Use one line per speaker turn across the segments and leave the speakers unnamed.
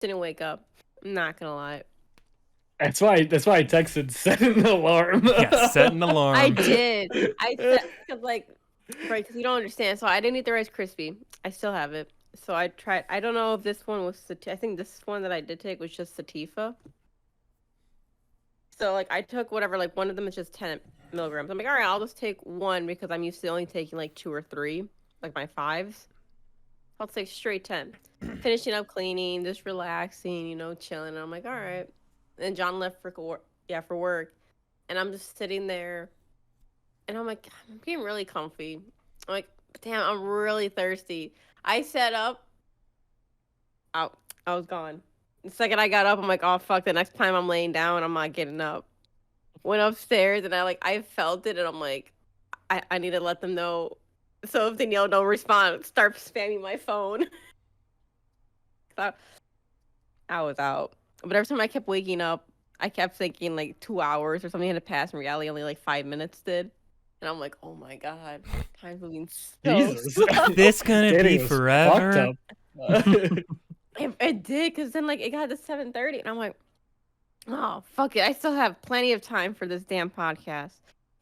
Didn't wake up. I'm not gonna lie.
That's why I texted set an alarm.
Yeah, set an alarm.
I did. I set because right, because you don't understand. So I didn't eat the Rice Krispie. I still have it. So I tried. I don't know if this one was. I think this one that I did take was just sativa. So like I took whatever. Like one of them is just 10 milligrams. I'm like, all right, I'll just take one because I'm used to only taking like 2 or 3, like my 5s. I'll take straight 10. Finishing up cleaning, just relaxing, chilling. And I'm like, all right. And John left for work, and I'm just sitting there, and I'm like, I'm getting really comfy. I'm like, damn, I'm really thirsty. I sat up. I was gone. The second I got up, I'm like, oh fuck. The next time I'm laying down, I'm not getting up. Went upstairs, and I felt it, and I'm like, I need to let them know. So if Danielle don't respond, start spamming my phone. So I was out. But every time I kept waking up, I kept thinking like 2 hours or something had to pass. In reality, only like 5 minutes did. And I'm like, oh my god, time's moving so slow.
This gonna be forever.
It did, because then like it got to 7:30, and I'm like, oh fuck it, I still have plenty of time for this damn podcast.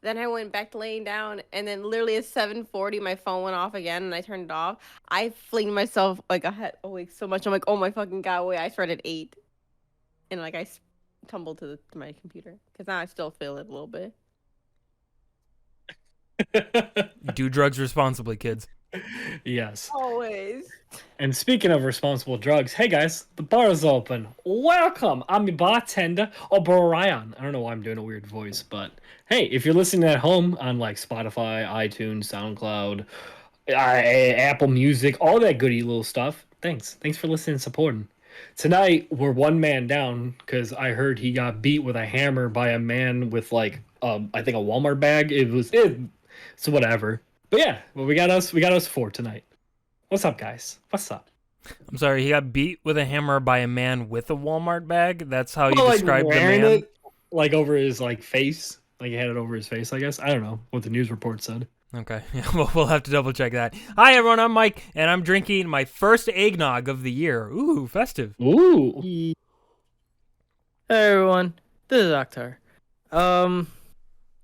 Then I went back to laying down, and then literally at 7:40, my phone went off again, and I turned it off. I flinged myself like I had awake so much. I'm like, oh my fucking god, wait! I started at 8, and like I tumbled to my computer because now I still feel it a little bit.
Do drugs responsibly, kids.
Yes.
Always.
And speaking of responsible drugs, hey guys, the bar is open. Welcome. I'm your bartender, O'Brien. I don't know why I'm doing a weird voice, but hey, if you're listening at home on like Spotify, iTunes, SoundCloud, Apple Music, all that goody little stuff, thanks for listening and supporting. Tonight we're one man down because I heard he got beat with a hammer by a man with like I think a Walmart bag. So whatever. But yeah, well, we got us 4 tonight. What's up, guys? What's up?
I'm sorry, he got beat with a hammer by a man with a Walmart bag? That's how you described the man?
It, like, over his, like, face. Like, he had it over his face, I guess. I don't know what the news report said.
Okay, well, we'll have to double check that. Hi, everyone, I'm Mike, and I'm drinking my first eggnog of the year. Ooh, festive.
Ooh.
Hey, everyone. This is Akhtar.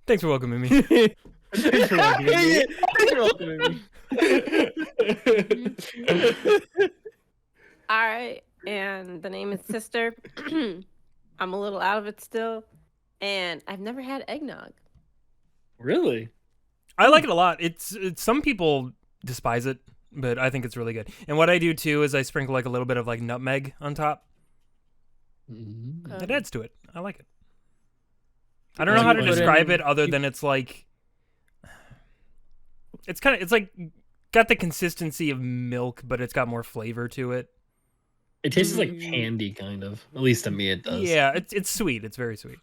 Thanks for welcoming me.
Thanks for welcoming me.
All right, and the name is Sister. I'm a little out of it still, and I've never had eggnog.
Really?
I like it a lot. It's some people despise it, but I think it's really good. And what I do too is I sprinkle like a little bit of like nutmeg on top. It adds to it. I like it. I don't know how to describe it other than it's like it's like got the consistency of milk, but it's got more flavor to it.
It tastes like candy, kind of. At least to me, it does.
Yeah, it's sweet. It's very sweet.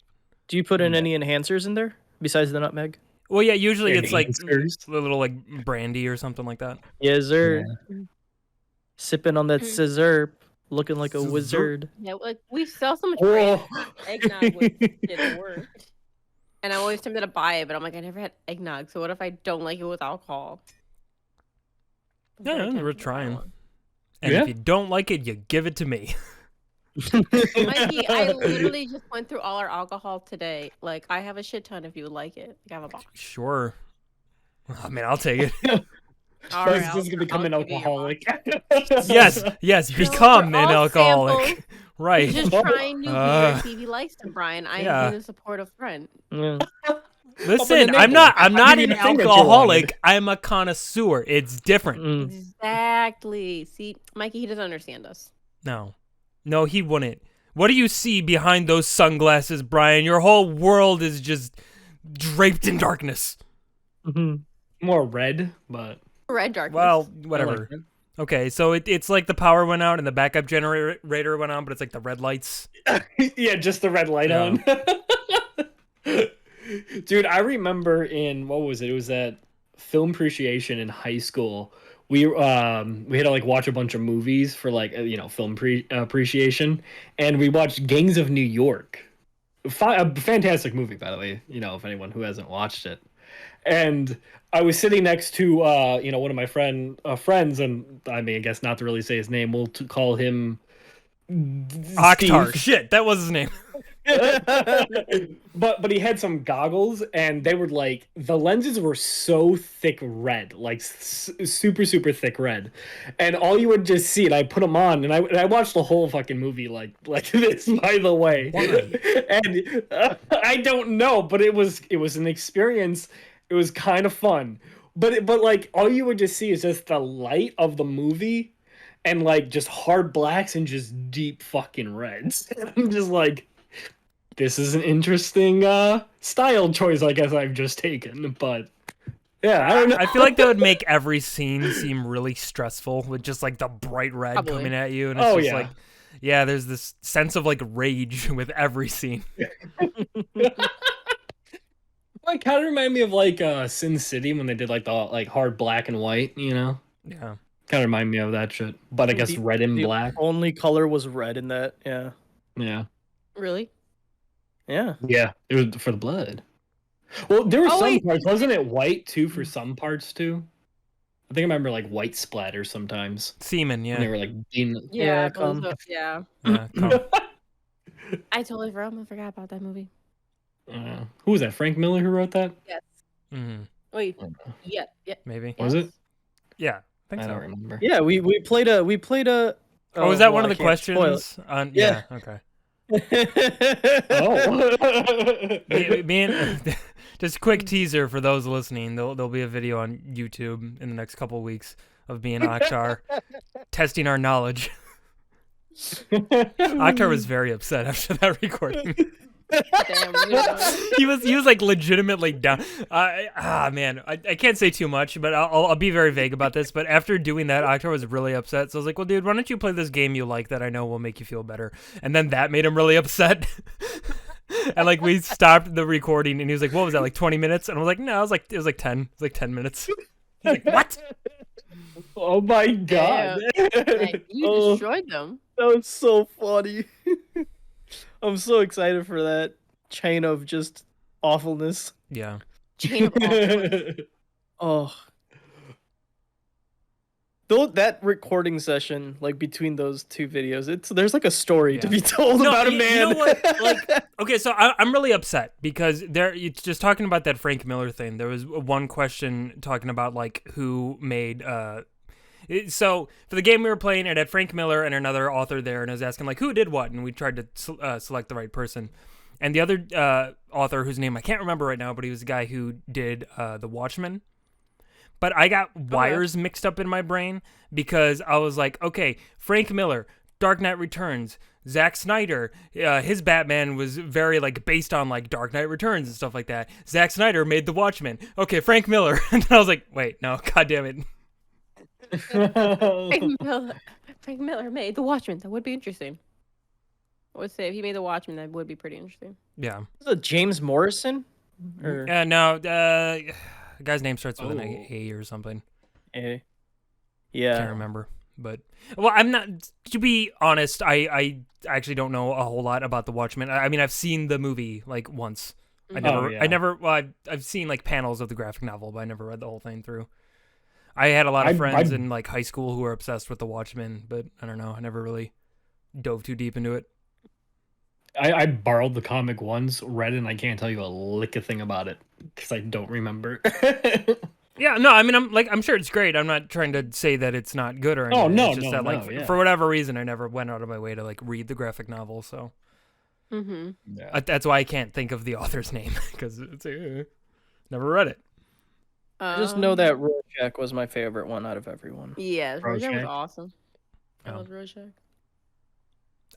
Do you put in any enhancers in there besides the nutmeg?
Well, yeah, usually it's like a little like brandy or something like that.
Yes, sir. Yeah. Sipping on that scissor, looking like a wizard.
Yeah, like we sell so much eggnog didn't work. And I'm always tempted to buy it, but I'm like, I never had eggnog, so what if I don't like it with alcohol?
Yeah, we're trying. And if you don't like it, you give it to me.
Mikey, I literally just went through all our alcohol today. Like, I have a shit ton if you would like it. Like, I have a box.
Sure. I mean, I'll take it.
All right, this is going to become an alcoholic.
yes, become an alcoholic.
Samples.
Right.
Just trying new beers. If he likes them, Brian. I am a supportive friend.
Yeah.
Listen, I'm not an alcoholic. I'm a connoisseur. It's different.
Exactly. See, Mikey, he doesn't understand us.
No, he wouldn't. What do you see behind those sunglasses, Brian? Your whole world is just draped in darkness.
More red, but
red darkness.
Well, whatever. Okay, so it's like the power went out and the backup generator went on, but it's like the red lights.
Yeah, just the red light on. Dude, I remember what was it? It was that film appreciation in high school. We had to like watch a bunch of movies for like film appreciation, and we watched Gangs of New York. A fantastic movie, by the way. If anyone who hasn't watched it. And I was sitting next to one of my friends, and I mean, I guess not to really say his name, we'll call him
Oktar. Shit, that was his name.
but he had some goggles, and they were like, the lenses were so thick red, like super thick red, and all you would just see. And I put them on, and I watched the whole fucking movie like this. By the way, and I don't know, but it was an experience. It was kind of fun, but like all you would just see is just the light of the movie, and like just hard blacks and just deep fucking reds. And I'm just like, this is an interesting style choice, I guess I've just taken, but yeah, I don't know.
I feel like that would make every scene seem really stressful with just like the bright red
Probably.
coming at you, and it's just like, yeah, there's this sense of like rage with every scene.
Like, kind of remind me of like Sin City when they did like the like hard black and white, you know?
Yeah.
Kind of remind me of that shit, but I guess red and black.
Only color was red in that. Yeah.
Yeah.
Really?
Yeah.
Yeah, it was for the blood. Well, there were some
wait.
parts, wasn't it white too for some parts too? I think I remember like white splatter sometimes.
Semen,
And they
yeah.
were like being...
Yeah,
come.
yeah.
Yeah, come.
I totally forgot about that movie.
Who was that? Frank Miller who wrote that?
Yes.
Mhm.
Wait. Yeah.
Maybe.
Was it?
Yeah, I think
I
so.
don't remember.
Yeah, we played a
Oh, was that one
well,
of the
I can't spoil it.
questions? Yeah. Okay.
Oh.
Me and just a quick teaser for those listening. There'll be a video on YouTube in the next couple of weeks of me and Oktar testing our knowledge. Oktar was very upset after that recording.
Damn.
he was like legitimately down. Man, I can't say too much, but I'll be very vague about this. But after doing that, Oktar was really upset. So I was like, well, dude, why don't you play this game you like that I know will make you feel better? And then that made him really upset. And like we stopped the recording, and he was like, what was that, like 20 minutes? And I was like, no, it was like 10. It was like 10 minutes. He's like, what?
Oh my god.
Hey, you destroyed them.
That was so funny. I'm so excited for that chain of just awfulness.
Yeah.
Chain of awfulness.
Oh. Though that recording session, like between those two videos, there's like a story to be told about a man.
You know what? Like, okay, so I'm really upset because it's just talking about that Frank Miller thing. There was one question talking about like who made so for the game we were playing, it had Frank Miller and another author there, and I was asking like who did what, and we tried to select the right person. And the other author, whose name I can't remember right now, but he was the guy who did The Watchmen. But I got wires mixed up in my brain because I was like, okay, Frank Miller, Dark Knight Returns, Zack Snyder, his Batman was very like based on like Dark Knight Returns and stuff like that. Zack Snyder made The Watchmen. Okay, Frank Miller. And then I was like, wait, no, god damn it.
Frank Miller made The Watchmen. That would be interesting. I would say if he made The Watchmen, that would be pretty interesting.
Yeah.
Is it James Morrison? Or...
No, the guy's name starts with an A or something.
A. Yeah.
Can't remember. But, well, I'm not, to be honest, I actually don't know a whole lot about The Watchmen. I mean, I've seen the movie like once. I've seen like panels of the graphic novel, but I never read the whole thing through. I had a lot of friends in like high school who were obsessed with The Watchmen, but I don't know. I never really dove too deep into it.
I borrowed the comic once, read it, and I can't tell you a lick of thing about it because I don't remember.
Yeah, no, I mean, I'm sure it's great. I'm not trying to say that it's not good or anything.
Oh, no,
it's just that, like, for whatever reason, I never went out of my way to like read the graphic novel. So that's why I can't think of the author's name because it's never read it.
I just know that Rorschach was my favorite one out of everyone.
Yeah, Rorschach was awesome. That was Rorschach.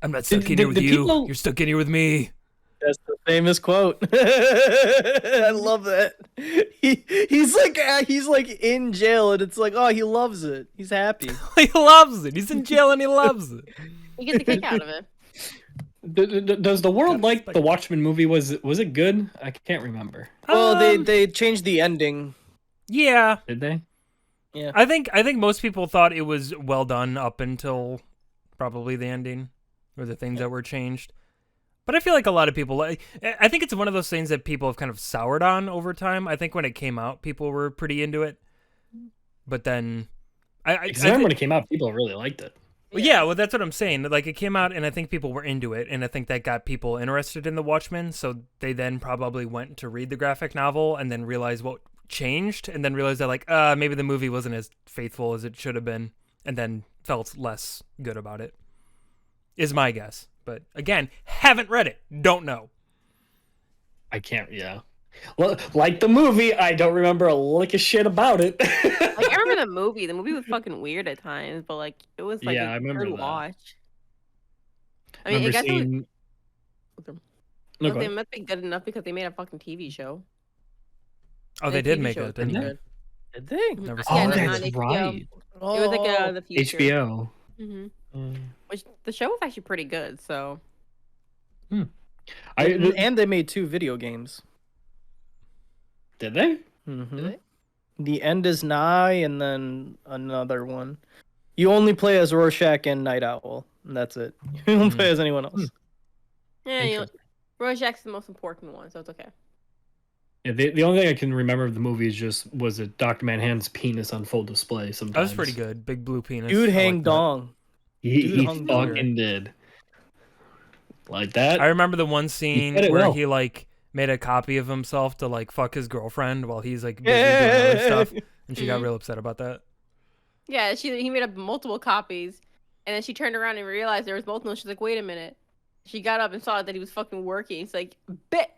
I'm not stuck in here with you. You're stuck in here with me.
That's the famous quote. I love that. He's like in jail, and it's like, oh, he loves it. He's happy.
He loves it. He's in jail and he loves it.
He gets a kick out of it.
Does the world like the Watchmen movie? Was it good? I can't remember.
Well, they changed the ending.
Yeah.
Did they?
Yeah. I think most people thought it was well done up until probably the ending or the things that were changed. But I feel like a lot of people, I think it's one of those things that people have kind of soured on over time. I think when it came out, people were pretty into it. But then,
I remember when it came out, people really liked it.
Well, yeah, well, that's what I'm saying. Like, it came out, and I think people were into it, and I think that got people interested in The Watchmen, so they then probably went to read the graphic novel and then realized what changed, and then realized that, like, maybe the movie wasn't as faithful as it should have been, and then felt less good about it, is my guess. But, again, haven't read it. Don't know.
I can't, yeah. Well, like the movie, I don't remember a lick of shit about it.
Like, I remember the movie. The movie was fucking weird at times, but like it was like
Yeah, I
a
remember
good
that.
watch. I
I
mean, I
remember
guess it was,
seeing... No, go
they
ahead.
must be good enough because they made a fucking TV show.
Oh,
And
they
the
did
TV
make
show
it,
was
didn't
pretty
they?
good.
Did they?
Never
Yeah,
seen
Oh,
it was
it.
on
that's
HBO.
right.
It was like the future.
HBO.
Which the show was actually pretty good. So
And they made 2 video games.
Did they?
Mm-hmm.
Did they?
The End is Nigh, and then another one. You only play as Rorschach and Night Owl, and that's it. You don't play as anyone else.
Yeah, you know,
Interesting.
Rorschach's the most important one, so it's okay.
Yeah, the only thing I can remember of the movie is just was it Dr. Manhattan's penis on full display sometimes.
That was pretty good. Big blue penis.
Dude,
I
hang
like that.
dong.
He
Dude hung
fucking did. Like that.
I remember the one scene
said it
where
well.
he like made a copy of himself to like fuck his girlfriend while he's like busy doing other stuff, and she got real upset about that.
Yeah, he made up multiple copies, and then she turned around and realized there was multiple. She's like, "Wait a minute." She got up and saw that he was fucking working. He's like, "Bet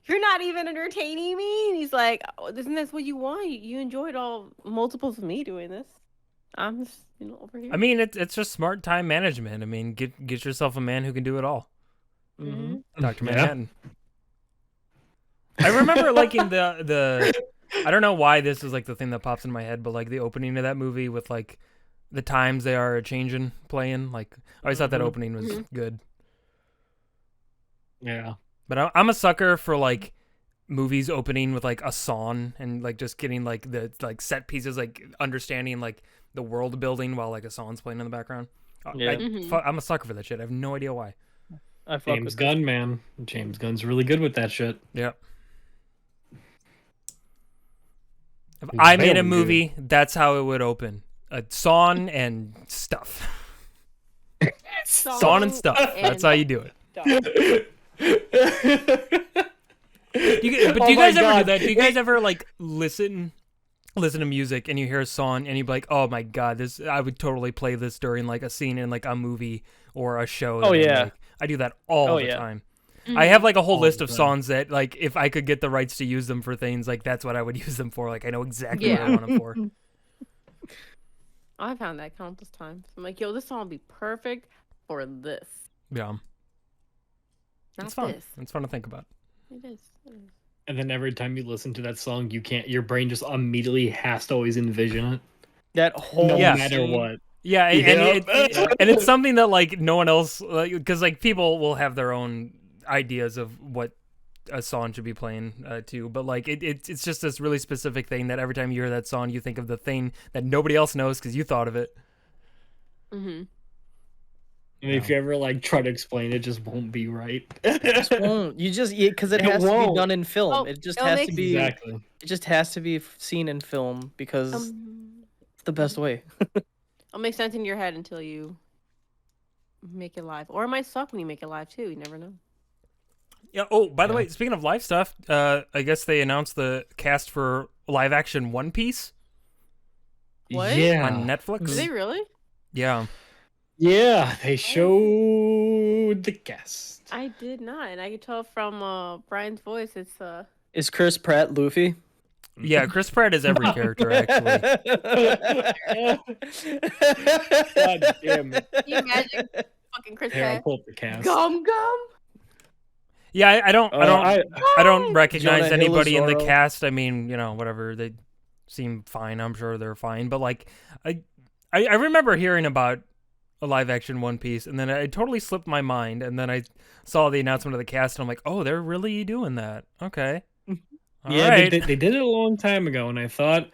you're not even entertaining me." And he's like, "Oh, isn't this what you want? You enjoyed all multiples of me doing this. I'm just over here."
I mean, it's just smart time management. I mean, get yourself a man who can do it all.
Mm-hmm.
Dr.
Yeah.
Manhattan. I remember liking the I don't know why this is like the thing that pops in my head, but like the opening of that movie with like the times they are changing, playing. Like I always thought that opening was good.
Yeah.
But I'm a sucker for like movies opening with like a song and like just getting like the like set pieces, like understanding like the world building while like a song's playing in the background.
Yeah.
I'm a sucker for that shit. I have no idea why.
I fuck
James
with
Gunn, man. James Gunn's really good with that shit.
Yeah. If I made a
Very
movie, that's how it would open. A song and stuff. Song and stuff. That's how you do it. Do you guys ever do that? Do you guys ever like listen to music and you hear a song and you're like, oh my god, I would totally play this during like a scene in like a movie or a show.
Oh,
that I
yeah.
make. I do that all the
yeah.
time. I have like a whole
All
list
the
of
time.
songs that like if I could get the rights to use them for things, like that's what I would use them for. Like I know exactly what I want them for.
I found that countless times. I'm like, yo, this song would be perfect for this.
Yeah,
Not
it's fun.
this.
It's fun to think about.
It is. It is.
And then every time you listen to that song, your brain just immediately has to always envision it.
that whole
No
Yeah.
matter
scene.
what.
Yeah, and,
Yep.
and it's something that like no one else, because like people will have their own ideas of what a song should be playing too, but like it's just this really specific thing that every time you hear that song, you think of the thing that nobody else knows because you thought of it.
Mm-hmm.
And if you ever like try to explain it, just won't be right.
Just won't. You just because it
It
has to be
won't.
done in film.
Oh,
it just
it'll
has
make
to be.
Exactly.
It just has to be seen in film because it's the best way.
It'll make sense in your head until you make it live. Or it might suck when you make it live too. You never know.
Yeah. Oh, by the
Yeah.
way, speaking of live stuff, I guess they announced the cast for live action One Piece
What?
Yeah.
on Netflix.
Did they really?
Yeah.
Yeah, they showed the guest.
I did not, and I could tell from Brian's voice. It's
Is Chris Pratt Luffy?
Yeah, Chris Pratt is every character actually.
God damn it.
Can you imagine fucking Chris
Here, I'll
Pratt.
pull up the cast.
Gum gum.
Yeah, I don't I don't recognize
Jonah
anybody in the
Hill-Zoro.
cast. I mean, you know, whatever. They seem fine. I'm sure they're fine. But like, I remember hearing about a live action One Piece, and then it totally slipped my mind. And then I saw the announcement of the cast, and I'm like, oh, they're really doing that. Okay. All
Yeah,
right.
they did it a long time ago, and I thought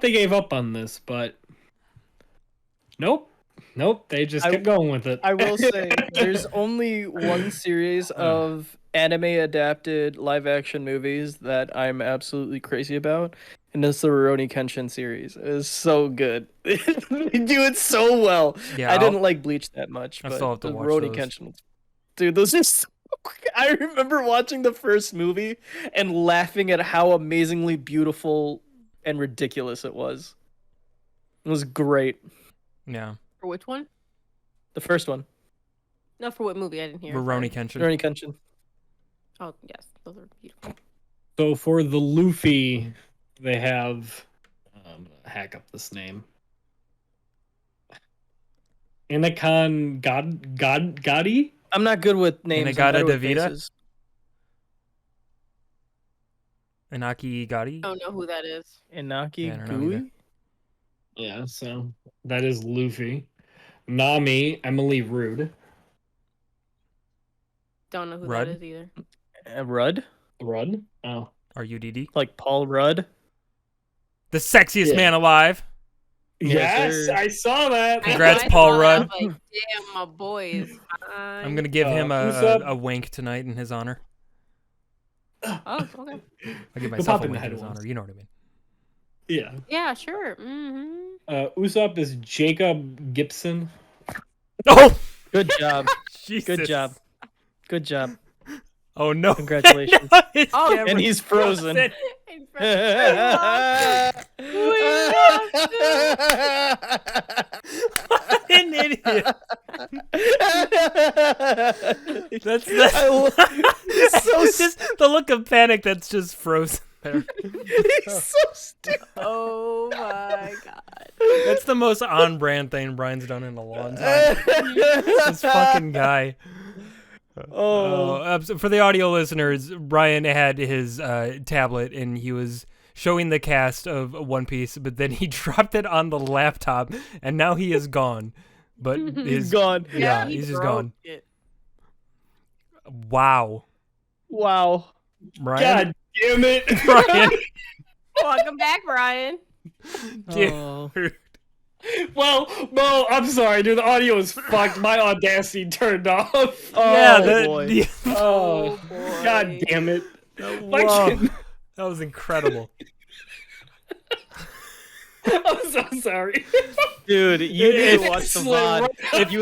they gave up on this, but nope, they just kept going with it.
I will say there's only one series of anime adapted live action movies that I'm absolutely crazy about, And it's the Rurouni Kenshin series. It is so good. They do it so well.
Yeah,
I didn't like Bleach that much,
I
but
still have to
the
watch
Rurouni
those.
Kenshin, dude, those are so. I remember watching the first movie and laughing at how amazingly beautiful and ridiculous it was. It was great.
Yeah.
For which one?
The first one,
No, for what movie? I didn't hear.
Rurouni
Sorry.
Kenshin.
Rurouni Kenshin.
Oh yes, those are beautiful.
So for the Luffy, they have. I'm gonna hack up this name. Inakan Gotti?
I'm not good with names. I'm
Inagata
better with
Davida?
faces.
Inaki Gotti?
I don't know who that is.
Inaki
Yeah, I don't know either.
Gui?
Yeah, so that is Luffy. Nami, Emily Rude.
Don't know who
Rudd?
that is either.
Rudd?
Rudd? Oh.
RUDD?
Like Paul Rudd?
The sexiest
Yeah.
man alive.
Yes,
sir.
I saw that.
Congrats,
I
Paul
saw that,
Rudd.
I was like, damn, my boy is fine.
I'm gonna give him
Usopp.
a wink tonight in his honor.
Oh, okay.
I'll give
He'll
myself
pop
a
in the
wink
head
in his
once.
honor. You know what I mean?
Yeah.
Yeah, sure. Mm-hmm.
Usopp is Jacob Gibson.
Oh,
Good job.
Jesus.
Good job. Good job.
Oh no!
Congratulations.
It's
Oh,
Cameron
And he's frozen.
What an idiot. That's
so
just the look of panic that's just frozen there.
He's so stupid.
Oh my god.
That's the most on-brand thing Brian's done in a long time. This fucking guy. So for the audio listeners, Brian had his tablet and he was showing the cast of One Piece, but then he dropped it on the laptop and now he is gone. But
He's gone.
Yeah,
he
he's just
broke
gone.
it.
Wow.
Wow.
Brian.
God damn it.
Brian.
Welcome back, Brian.
Dude.
Oh.
Well, I'm sorry, dude. The audio is fucked. My Audacity turned off.
Yeah,
boy.
Oh,
boy.
God damn it.
Whoa. That was incredible.
I'm so sorry.
Dude, you need to watch the VOD.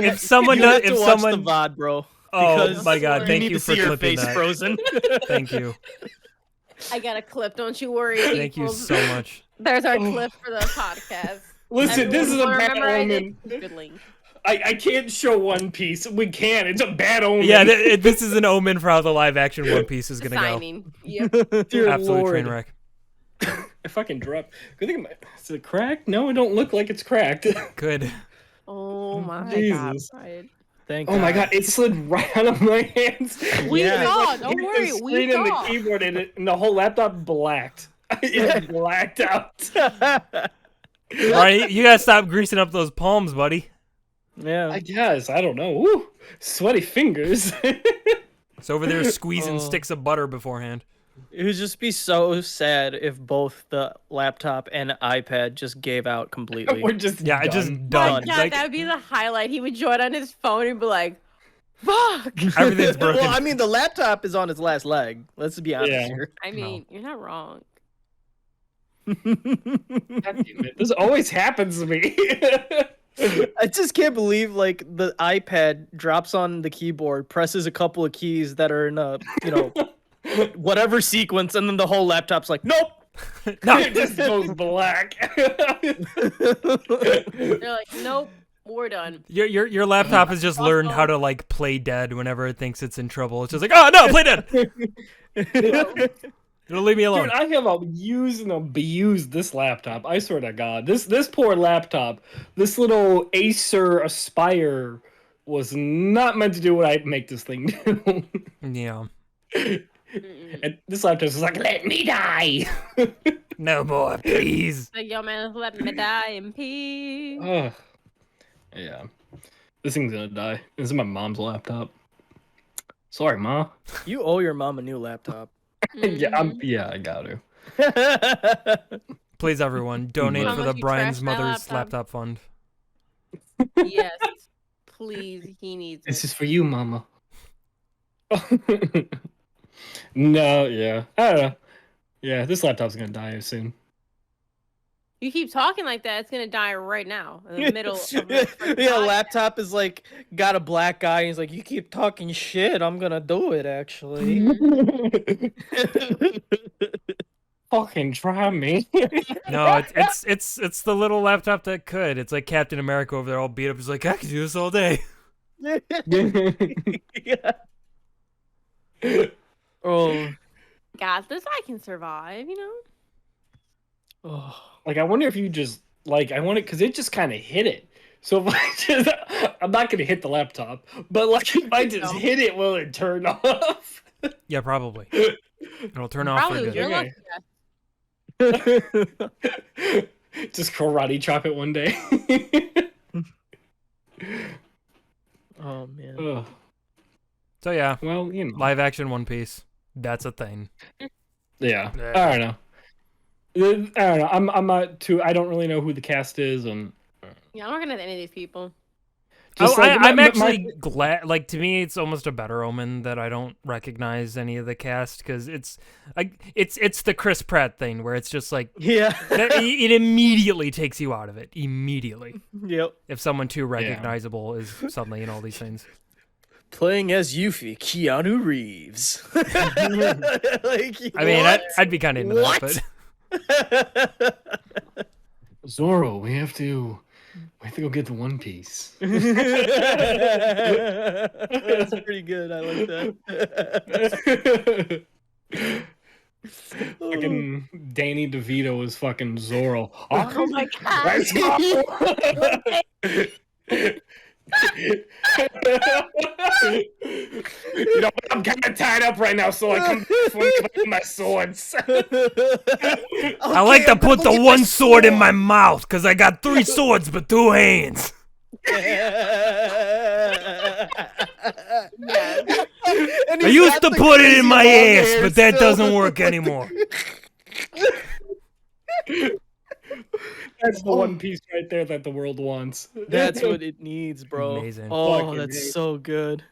If someone
you have
does,
to
if
watch
someone,
the VOD, bro.
oh
because
my god,
you
thank
need
you
to
for
see your
clipping
face
that.
frozen.
Thank you,
I got a clip, don't you worry.
thank you
people.
so much.
There's our clip for the podcast.
Listen, this is a
Everyone
bad
remember I did
omen.
stupid link.
I can't show One Piece. We can't. It's a bad omen.
Yeah, this is an omen for how the live action One Piece is gonna
Signing. Yep.
Dear
go. Absolute
Lord.
train wreck.
I fucking dropped. Good thing is it cracked? No, it don't look like it's cracked.
Good.
Oh my god,
Jesus.
Brian.
Thank
Oh my god, it slid right out of my hands.
We
Yeah.
saw,
It
don't
hit
worry,
the
we
screen and the
saw.
keyboard and the whole laptop blacked. It blacked out.
Brian, you gotta stop greasing up those palms, buddy.
Yeah.
I guess. I don't know. Woo. Sweaty fingers.
It's over there squeezing
Oh.
sticks of butter beforehand.
It would just be so sad if both the laptop and iPad just gave out completely.
We're just
Yeah,
done.
just
My
done.
god,
Like,
that would be the highlight. He would join on his phone and be like, fuck.
everything's broken.
Well, I mean, the laptop is on its last leg. Let's be honest
Yeah.
here.
I mean, you're not wrong.
God damn it. This always happens to me.
I just can't believe like the iPad drops on the keyboard, presses a couple of keys that are in a whatever sequence, and then the whole laptop's like, nope.
No.
It just goes black.
They're like, nope, we're done.
Your laptop has just learned how to like play dead whenever it thinks it's in trouble. It's just like, oh no, play dead. It'll leave me alone.
Dude, I have used and abused this laptop. I swear to God, this poor laptop, this little Acer Aspire, was not meant to do what I make this thing do.
Yeah.
And this laptop is like, let me die.
No more, please.
Like, yo, man, let me die in peace.
Ugh. Yeah, this thing's gonna die. This is my mom's laptop. Sorry, Ma.
You owe your mom a new laptop.
Yeah, I got to.
Please, everyone, donate
How
for
much
the
you
Brian's
trashed my
mother's
laptop?
laptop fund.
Yes, please, he needs
This
it.
is for you, Mama. No, yeah. I don't know. Yeah, this laptop's gonna die soon.
You keep talking like that, it's gonna die right now in the middle of
Yeah, laptop is like got a black eye. He's like, you keep talking shit, I'm gonna do it actually.
Fucking try me.
No, it's the little laptop that could. It's like Captain America over there, all beat up. He's like, I can do this all day.
Yeah. Oh.
Got this, I can survive, you know?
Oh.
Like, I wonder if you just like, I wonder because it just kind of hit it. So if I just, I'm not gonna hit the laptop, but like if I just hit it, will it turn off?
Yeah, probably. It'll turn off
Probably
for
was
good.
your
Okay.
lucky guess.
Just karate chop it one day.
Oh man.
Ugh.
So yeah,
Well, you know.
live action One Piece. That's a thing.
Yeah.
Yeah.
I don't know. I don't know. I'm not too. I don't really know who the cast is, and
Yeah, I'm not gonna have any of these people.
just
Oh,
like,
I'm
my-
actually glad. Like, to me, it's almost a better omen that I don't recognize any of the cast because it's like it's the Chris Pratt thing where it's just like
Yeah.
it immediately takes you out of it immediately
Yep.
if someone too recognizable is suddenly in all these things.
Playing as Yuffie, Keanu Reeves. Like,
I mean,
what?
I'd be kind of into
What?
that,
Zoro, we have to go get the One Piece.
That's pretty good. I like that.
Fucking Danny DeVito is fucking Zoro.
Oh my god!
Let's go! You know, I'm kind of tied up right now, so I come with my swords.
I like to put the one sword in my mouth because I got 3 swords but 2 hands. I used to put it in my ass, but that doesn't work anymore.
That's the One Piece right there that the world wants.
That's what it needs, bro.
Amazing.
Oh,
Fucking
that's
amazing.
so good.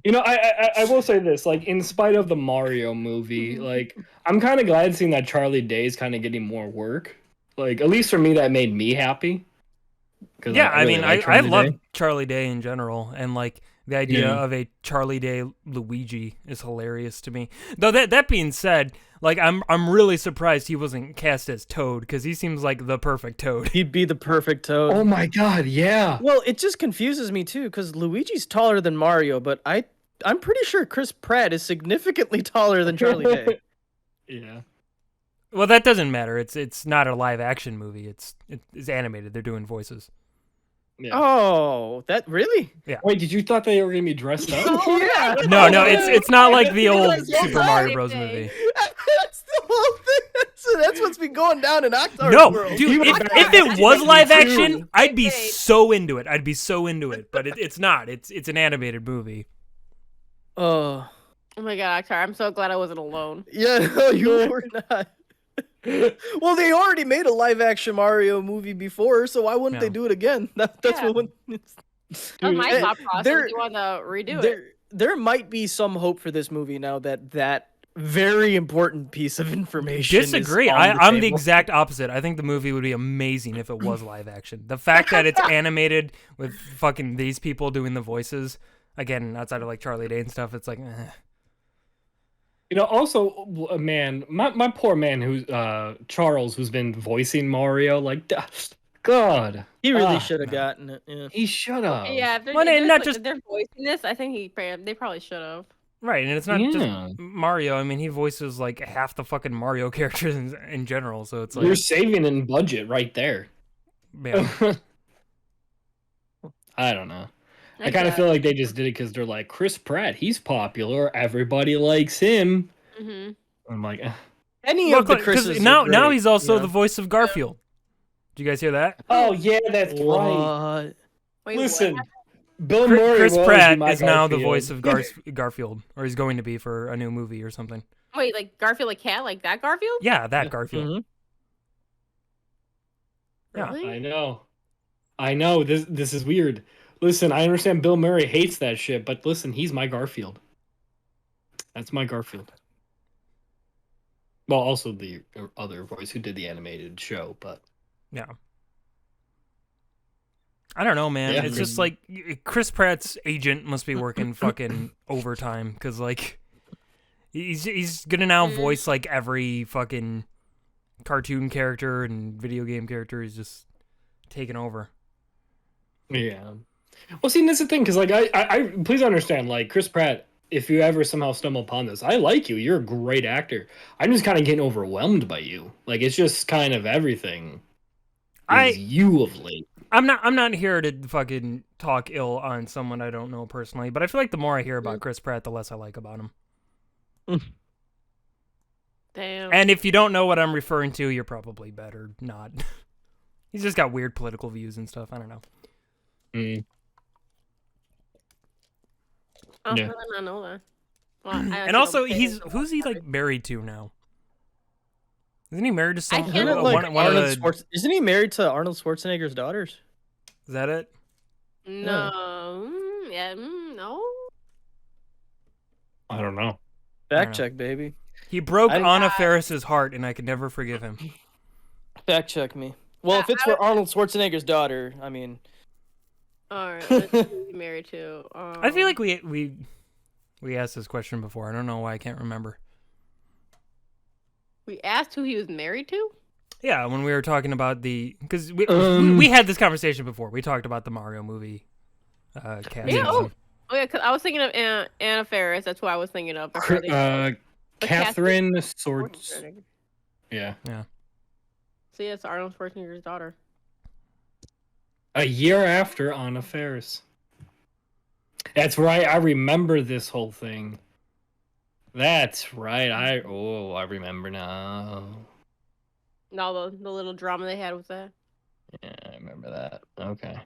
You know, I will say this, like, in spite of the Mario movie, like, I'm kind of glad seeing that Charlie Day is kind of getting more work. Like, at least for me, that made me happy.
Yeah, I
really
mean,
like
I
Charlie
love
Day.
Charlie Day in general, and like the idea
Yeah.
of a Charlie Day Luigi is hilarious to me. Though that being said, like I'm really surprised he wasn't cast as Toad because he seems like the perfect Toad.
He'd be the perfect Toad.
Oh my god, yeah.
Well, it just confuses me too, because Luigi's taller than Mario, but I'm pretty sure Chris Pratt is significantly taller than Charlie Day.
Yeah.
Well, that doesn't matter. It's not a live action movie. It's animated. They're doing voices.
Yeah.
Oh, that really?
Wait, did you thought they were gonna be dressed up?
Yeah.
No, it's not like the old
That's so
Super Mario
funny.
Bros. Movie.
That's the whole thing. That's what's been going down in Octar's
No,
world.
dude,
He was
if it was live action,
too.
I'd be so into it. I'd be so into it. But it's not. It's an animated movie.
Oh,
Oh my god, Akhtar, I'm so glad I wasn't alone.
yeah, no, you were not. Well, they already made a live action Mario movie before, so why wouldn't they
Yeah.
do it again? That's
Yeah.
what.
That was my
eh,
thought process.
there-
You want to redo it?
There might be some hope for this movie now that very important piece of information.
Disagree.
Is on
I'm the
table.
exact opposite. I think the movie would be amazing if it was live action. The fact that it's animated with fucking these people doing the voices, again, outside of like Charlie Day and stuff, it's like,
You know, also, man, my poor man who's Charles, who's been voicing Mario, like, God,
He really
Ah,
should have
no.
gotten it. Yeah.
he should have.
Yeah, if they're,
Well,
if
and
they're,
not
like,
just-
if they're voicing this, I think they probably should have.
right. And it's not
Yeah.
just Mario. I mean, he voices like half the fucking Mario characters in general. So it's
You're
like,
saving in budget right there.
yeah.
I don't know. I kind of feel like they just did it because they're like, Chris Pratt, he's popular, everybody likes him.
Mm-hmm.
I'm like,
Any
Look,
of the
look, 'cause
Chris's
now
are great,
he's also
yeah.
the voice of Garfield. Did you guys hear that?
oh yeah, that's right.
What?
Wait,
Listen,
what?
Bill Murray
Chris
will always
Pratt
be my
is now the
Garfield.
voice of Garfield, or he's going to be for a new movie or something.
Wait, like Garfield, like cat, like that Garfield?
Yeah, that Garfield.
Mhm.
Yeah.
Really?
I know. This is weird. Listen, I understand Bill Murray hates that shit, but listen, he's my Garfield. That's my Garfield. Well, also the other voice who did the animated show, but
Yeah. I don't know, man.
Yeah,
It's just like Chris Pratt's agent must be working fucking overtime because like he's gonna now voice like every fucking cartoon character and video game character. He's just taking over.
yeah. Well, see, that's the thing, because like I please understand, like Chris Pratt. If you ever somehow stumble upon this, I like you. You're a great actor. I'm just kind of getting overwhelmed by you. Like it's just kind of everything. Is you of late.
I'm not here to fucking talk ill on someone I don't know personally, but I feel like the more I hear about Chris Pratt, the less I like about him.
Damn.
And if you don't know what I'm referring to, you're probably better not. He's just got weird political views and stuff. I don't know.
Mm.
Oh,
Yeah.
how did I not know that? Well,
And also, who's he like married to now? Isn't he married to some?
can't
Isn't it
remember.
like Isn't he married to Arnold Schwarzenegger's daughters?
Is that it?
No. Yeah. No.
I don't know.
Fact check, baby.
He broke
I-
Anna Faris's heart, and I could never forgive him.
Fact check me. Well, if it's for Arnold Schwarzenegger's daughter, I mean.
All right. Let's see who he's married to.
I feel like we asked this question before. I don't know why I can't remember.
We asked who he was married to.
Yeah, when we were talking about because we had this conversation before. We talked about the Mario movie. Cast.
Yeah. Oh yeah. Because I was thinking of Anna Faris. That's who I was thinking of. before they-
Catherine Swords. Yeah.
So yeah, it's Arnold Schwarzenegger's daughter.
A year after Anna Faris. That's right. I remember this whole thing. That's right. I remember now.
And all the little drama they had with that.
Yeah, I remember that. Okay.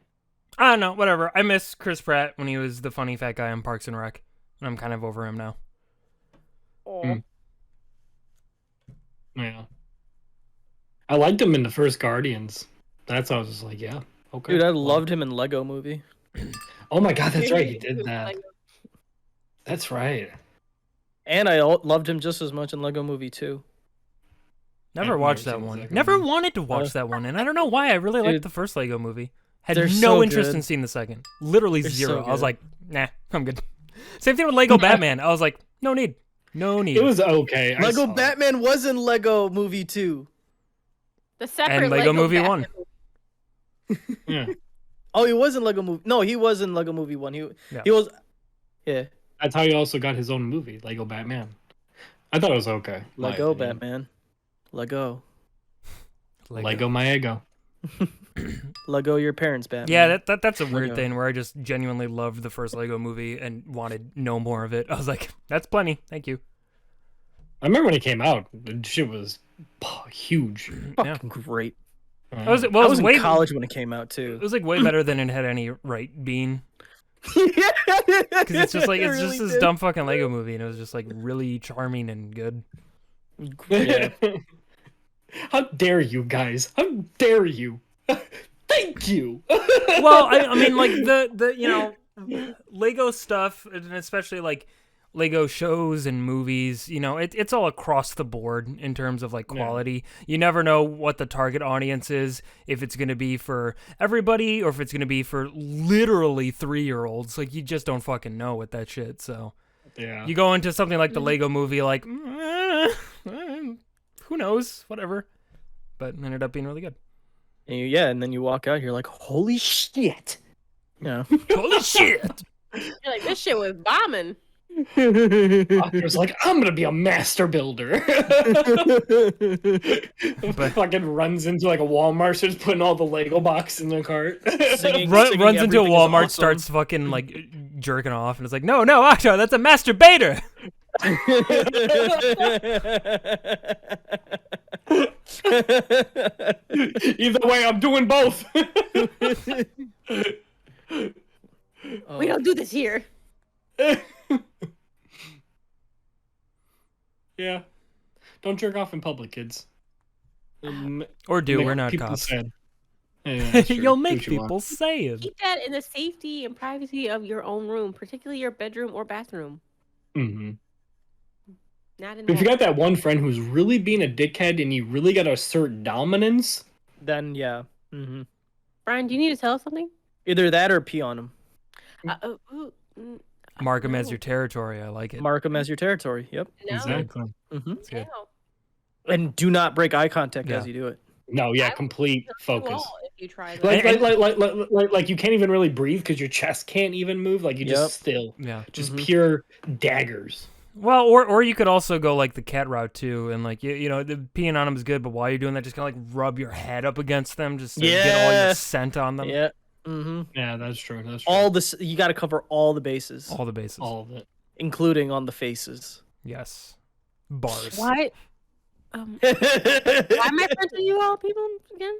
I don't know. Whatever. I miss Chris Pratt when he was the funny fat guy on Parks and Rec, and I'm kind of over him now.
Oh.
Yeah. I liked him in the first Guardians. That's why I was just like, yeah, okay.
Dude, I loved him in Lego Movie.
Oh my god, that's right. He did that. That's right.
And I loved him just as much in Lego Movie 2.
Never
I've
watched
never
that
seen the
one.
second
Never
one.
wanted to watch that one, and I don't know why. I really liked
Dude,
the first Lego movie. Had
they're
no
so
interest
good.
in seeing the second. Literally
They're
zero.
so
I was
good.
like, nah, I'm good. Same thing with Lego Batman. I was like, no need. No need.
It was okay. I
Lego
saw it.
Batman was in Lego Movie 2.
The separate
and Lego Movie
Batman.
1.
Yeah.
Oh, he was in Lego Movie. No, he was in Lego Movie 1. He was. Yeah.
That's how he also got his own movie, Lego Batman. I thought it was okay. my
Lego
opinion.
Batman. Lego.
Lego my ego.
Lego your parents Batman.
Yeah, that's a weird
Lego.
thing where I just genuinely loved the first Lego movie and wanted no more of it. I was like, that's plenty. Thank you.
I remember when it came out. The shit was huge.
Fucking great.
I was
I was in
way
college when it came out too.
It was like way better than it had any right being.
Because
Because it's just like it's just this dumb fucking Lego movie, and it was just like really charming and good.
Yeah.
How dare you guys? How dare you? Thank you.
Well, I mean, like the Lego stuff, and especially like Lego shows and movies, it's all across the board in terms of like quality. You never know what the target audience is, if it's going to be for everybody or if it's going to be for literally 3-year-olds. Like, you just don't fucking know with that shit. So
Yeah.
you go into something like the Lego movie, like, who knows, whatever. But it ended up being really good.
And then you walk out, you're like, holy shit. Yeah.
Holy shit!
You're like, this shit was bombing.
Oscar's like, I'm gonna be a master builder. Fucking runs into like a Walmart, starts putting all the Lego boxes in the cart.
Singing
Runs into a
everything is
Walmart,
awesome.
starts fucking like jerking off, and it's like, no, Octo, that's a masturbator.
Either way, I'm doing both.
We don't do this here.
Yeah. Don't jerk off in public, kids.
Or do,
Make
we're not
people
cops.
sad. Yeah, that's true.
You'll
Do
make
what you want.
people sad.
Keep that in the safety and privacy of your own room, particularly your bedroom or bathroom.
Mhm.
Not in
If you
that.
got that one friend who's really being a dickhead and you really got to assert dominance,
Then yeah.
Brian, do you need to tell us something?
Either that or pee on him.
Mark him as
No.
your territory. I like it.
Mark him as your territory. Yep.
No.
exactly.
That's good.
No.
And do not break eye contact
Yeah.
as you do it.
No, yeah,
I will
complete
kill you
focus.
all if you try that.
Like you can't even really breathe because your chest can't even move. Like you
Yep.
just still,
Yeah.
just pure daggers.
Well, or you could also go like the cat route too, and like you know, the peeing on them is good, but while you're doing that, just kind of like rub your head up against them, just to get all your scent on them.
Yeah.
Yeah, that's true. That's true.
All this, you got to cover all the bases,
All the bases.
All of it.
including on the faces.
Yes. Bars.
Why? Why am I friends with you all people again?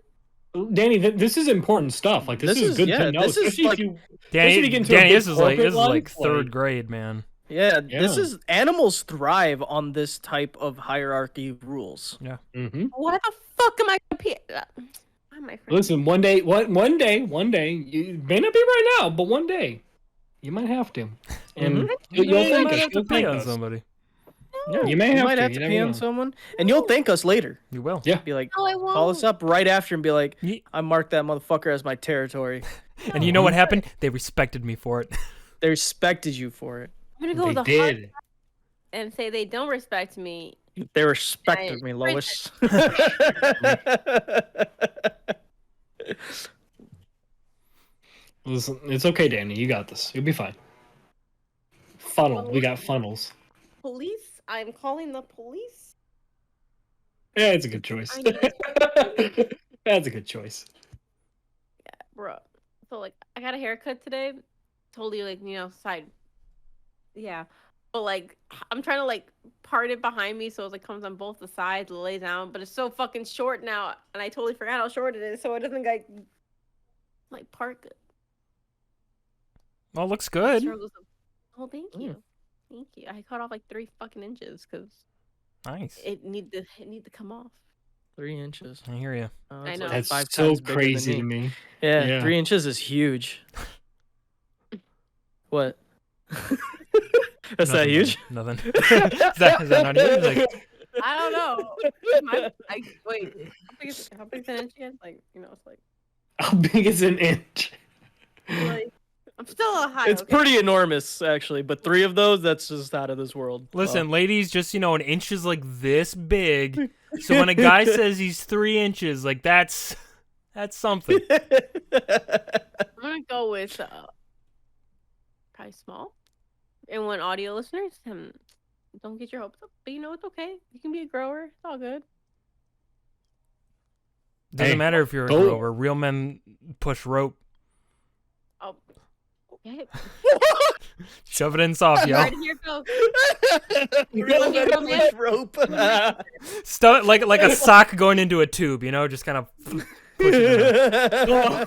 Danny, this is important stuff. Like this is good to know.
This is
Especially
like,
if you,
Danny,
especially if you get into a
Danny,
big
this is like
corporate life,
third grade, man.
yeah,
Yeah.
this is animals thrive on this type of hierarchy rules.
Yeah.
Mm-hmm.
Why the fuck am I gonna pee? Why am I friends?
Listen, one day, one day, you may not be right now, but one day, you might have to, and you'll
You
thank
might
us.
have to
You'll
pee
thank
on
us.
somebody.
Yeah,
You may have
might
to,
have
you
to
never
pee on
know.
someone, and you'll thank us later.
You will.
Yeah.
Be like,
No, I won't.
call us up right after and be like,
Ye-
I marked that motherfucker as my territory.
And you know what happened? They respected me for it.
They respected you for it.
I'm gonna go with
They
a hard
did.
and say they don't respect me.
They respected
I
me, Lois.
Listen, it's okay, Danny. You got this. You'll be fine. Funnel. We got funnels.
Police? I'm calling the police.
Yeah, it's a good choice.
I need
That's a good choice.
Bro. So like I got a haircut today. Totally like, side. Yeah. But like I'm trying to like part it behind me so it like comes on both the sides, lays down, but it's so fucking short now and I totally forgot how short it is, so it doesn't like part good.
Well, looks good.
Struggles of- Oh, thank you. Thank you. I cut off like 3 fucking inches because
Nice.
it need to come off.
3 inches.
I hear you.
Oh,
I
that's
know.
like
That's
5
so
times bigger than
crazy to me.
Yeah,
Yeah.
3 inches is huge. What? Is that huge?
Nothing. is that not huge? Like,
I don't know. Wait, how big is an inch again? Like, it's like
How big is an inch?
I'm still a high.
It's
okay?
pretty enormous, actually. But 3 of those, that's just out of this world.
listen, ladies, just an inch is like this big. So when a guy says he's 3 inches, like that's something.
I'm gonna go with probably small. And when audio listeners, don't get your hopes up. But it's okay. You can be a grower. It's all good.
Doesn't
Hey,
matter if you're a
go.
grower. Real men push rope.
Oh, okay.
Shove it in soft, yo.
Alright, here goes.
Real
Real
men
men
push rope.
Stuff like a sock going into a tube, just kind of push it around.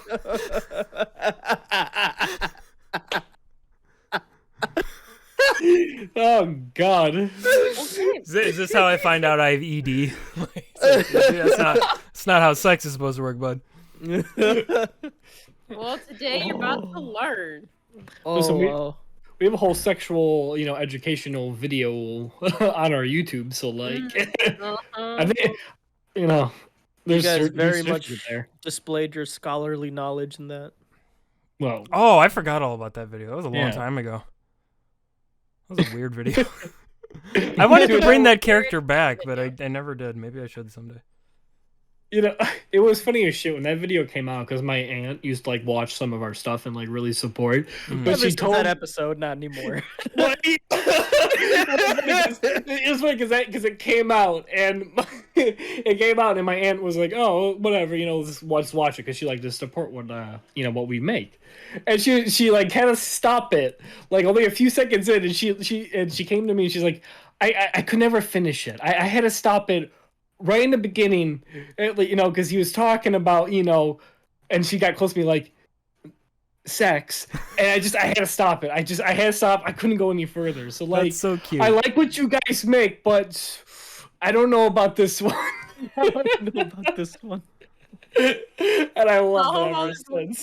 Oh God.
Okay.
Is this how I find out I have ED? That's not how sex is supposed to work, bud.
Well, today you're about to learn.
Listen,
wow.
We have a whole sexual, educational video on our YouTube. So like, I think,
You
there's
guys very
there's
much
shit there.
displayed your scholarly knowledge in that.
Well,
Oh, I forgot all about that video. That was a long
Yeah.
time ago. That was a weird video. I wanted to bring that character back, but I never did. Maybe I should someday.
it was funny as shit when that video came out because my aunt used to like watch some of our stuff and like really support. But
Ever
she
since
told
that episode, not anymore.
It's funny because it came out and my aunt was like, oh, whatever, let's watch it because she like to support what what we make, and she like had to stop it like only a few seconds in, and she came to me and she's like, I could never finish it. I had to stop it right in the beginning, because he was talking about and she got close to me like sex, and I had to stop it. I had to stop. I couldn't go any further. So like,
That's so cute.
I like what you guys make, but I don't know about this one.
I don't know about this one.
And I love it ever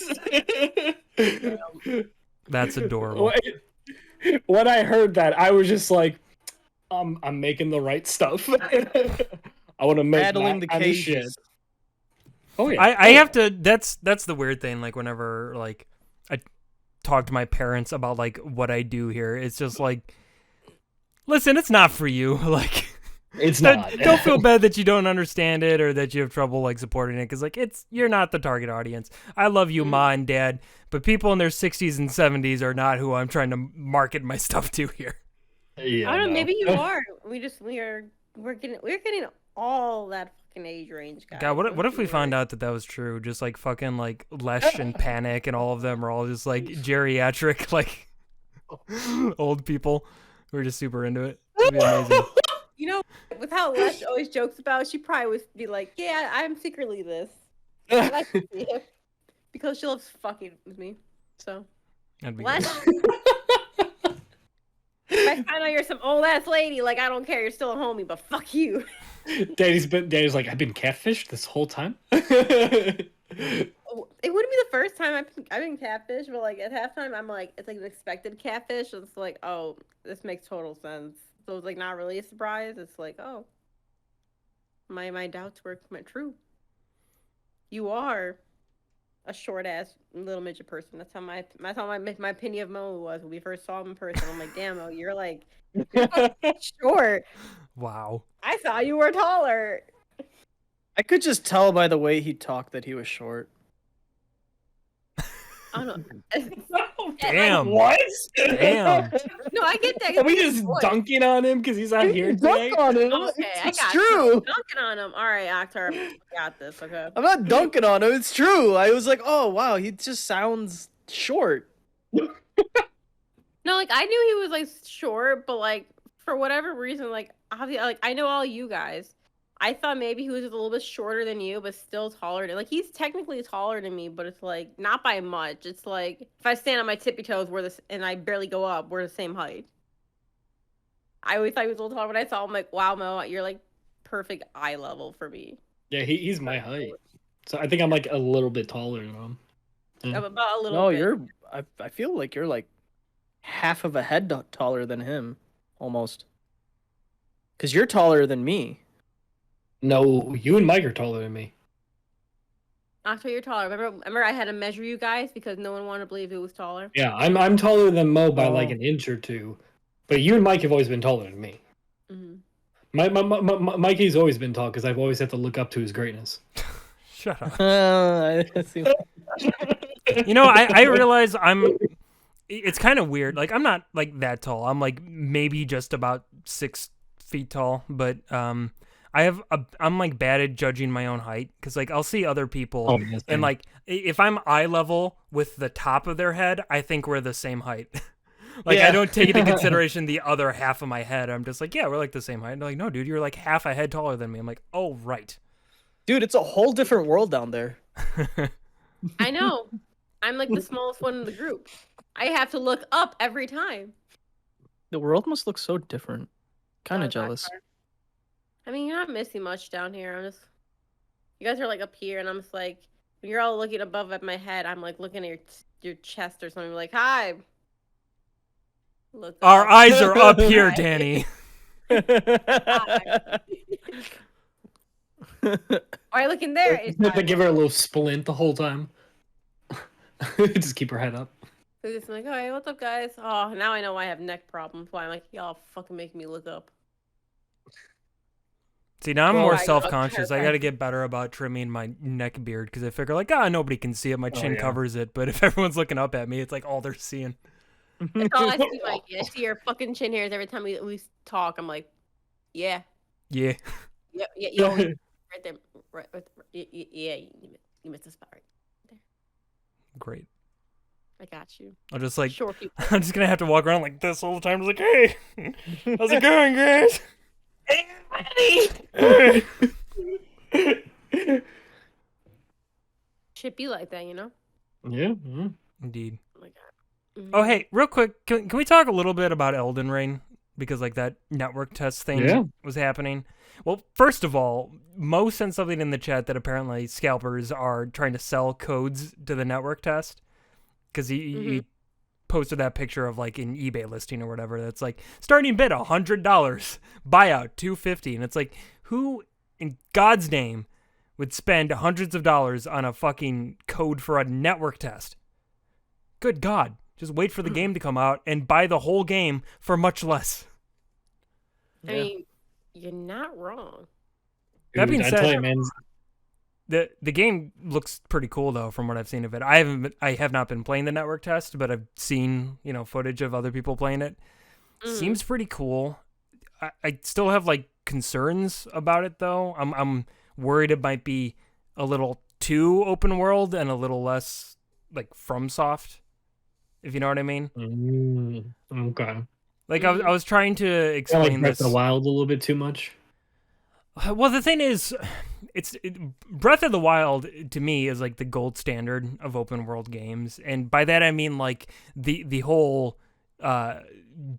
since.
That's adorable.
When I heard that, I was just like, I'm making the right stuff. I want to make
Rattling the
that kind of shit.
cages.
Oh yeah.
I have to. That's the weird thing. Like whenever like I talk to my parents about like what I do here, it's just like, listen, it's not for you. Like,
It's not.
don't feel bad that you don't understand it or that you have trouble like supporting it, because like you're not the target audience. I love you, Ma and Dad, but people in their 60s and 70s are not who I'm trying to market my stuff to here.
Yeah,
I don't know.
no.
Maybe you are. We're getting all that fucking age range, guys.
God, what if we found
out?
out that was true? Just like fucking like Lesh and Panic and all of them are all just like geriatric like old people who are just super into it. It'd be amazing.
You know, with how Les always jokes about, she probably would be like, "Yeah, I'm secretly this." I like to see it because she loves fucking with me. So,
That'd be
Les,
good.
if I know you're some old ass lady, like I don't care, you're still a homie, but fuck you.
Daddy's like, I've been catfished this whole time.
It wouldn't be the first time I've been catfish, but like at halftime, I'm like, it's like an expected catfish. It's like, oh, this makes total sense. So it's like not really a surprise. It's like, oh, my doubts were true. You are a short ass little midget person. That's how my opinion of Mo was when we first saw him in person. I'm like, damn, Mo, you're like short.
Wow.
I thought you were taller.
I could just tell by the way he talked that he was short.
I don't know.
Damn.
What?
Damn.
No, I get that.
Are we just dunking on him because he's not here today?
Dunk on him.
Okay, I
It's
got
true.
you. Dunking on him. All right, Octar, I got this. Okay.
I'm not dunking on him. It's true. I was like, oh wow, he just sounds short.
No, like I knew he was like short, but like for whatever reason, like obviously, like I know all you guys. I thought maybe he was just a little bit shorter than you, but still taller than. Like he's technically taller than me, but it's like not by much. It's like if I stand on my tippy toes, and I barely go up, we're the same height. I always thought he was a little taller. When I saw him, like, wow, Mo, you're like perfect eye level for me.
Yeah, he's my height. So I think I'm like a little bit taller than him. Yeah.
About a little.
No,
bit.
I feel like you're like half of a head taller than him, almost. Because you're taller than me.
No, you and Mike are taller than me.
Actually, you're taller. Remember, I had to measure you guys because no one wanted to believe who was taller.
Yeah, I'm taller than Mo by like an inch or two, but you and Mike have always been taller than me.
Mm-hmm.
Mikey's always been tall because I've always had to look up to his greatness.
Shut up.
You
You know, I realize it's kind of weird. Like I'm not like that tall. I'm like maybe just about 6 feet tall, but I'm like bad at judging my own height because like I'll see other people and like if I'm eye level with the top of their head, I think we're the same height. Like I don't take into consideration the other half of my head. I'm just like, yeah, we're like the same height. And they're like, no, dude, you're like half a head taller than me. I'm like, oh right.
Dude, it's a whole different world down there.
I know. I'm like the smallest one in the group. I have to look up every time.
The world must look so different. Kind of jealous.
I mean, you're not missing much down here. You guys are like up here, and I'm just like, when you're all looking above at my head, I'm like looking at your chest or something. Like, hi. Look
Our
up.
eyes are up here, Danny.
Why looking there? It's
have to give her a little splint the whole time. Just keep her head up.
So just like, all right, what's up, guys? Oh, now I know why I have neck problems. Why I'm like, y'all fucking make me look up.
See, now I'm
Well,
more
I-
self-conscious. I
okay.
got to get better about trimming my neck beard because I figure like, nobody can see it. My chin
yeah.
covers it. But if everyone's looking up at me, it's like all they're seeing.
That's all I see, Mikey. I see your fucking chin hairs every time we talk. I'm like, yeah,
Yeah.
yeah, right there, right, yeah. You missed the spot right there.
Great.
I got you.
I'll just like,
Sure, people.
I'm just going to have to walk around like this all the time. Just like, hey, how's it going, guys?
Should be like that, you know?
Yeah.
Indeed.
Oh my god.
Oh, hey, real quick, can we talk a little bit about Elden Ring? Because, like, that network test thing was happening. Well, first of all, Mo sent something in the chat that apparently scalpers are trying to sell codes to the network test. Because he posted that picture of like an eBay listing or whatever. That's like starting bid $100, buyout $250, and it's like, who in God's name would spend hundreds of dollars on a fucking code for a network test? Good God. Just wait for the game to come out and buy the whole game for much less.
I mean, you're not wrong.
That being
I
said,
tell you, man,
the game looks pretty cool though, from what I've seen of it. I have not been playing the network test, but I've seen, footage of other people playing it. Seems pretty cool. I still have like concerns about it though. I'm worried it might be a little too open world and a little less like FromSoft, if you know what I mean.
Okay.
Like I was trying to
Like
explain
Breath
this.
of the Wild a little bit too much.
Well, the thing is, Breath of the Wild to me is like the gold standard of open world games, and by that I mean like the whole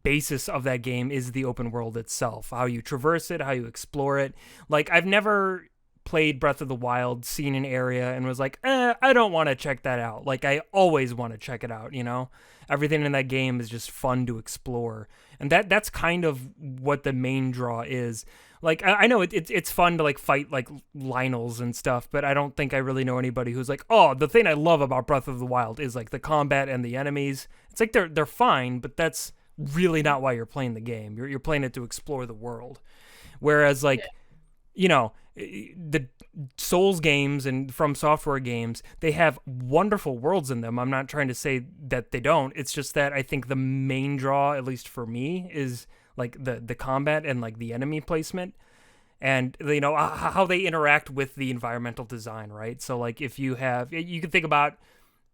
basis of that game is the open world itself, how you traverse it, how you explore it. Like I've never played Breath of the Wild, seen an area, and was like, I don't want to check that out. Like I always want to check it out. Everything in that game is just fun to explore, and that's kind of what the main draw is. Like, I know it's fun to, like, fight, like, Lionels and stuff, but I don't think I really know anybody who's like, oh, the thing I love about Breath of the Wild is, like, the combat and the enemies. It's like they're fine, but that's really not why you're playing the game. You're playing it to explore the world. Whereas, like, the Souls games and From Software games, they have wonderful worlds in them. I'm not trying to say that they don't. It's just that I think the main draw, at least for me, is like the combat and like the enemy placement, and how they interact with the environmental design, right? So like if you can think about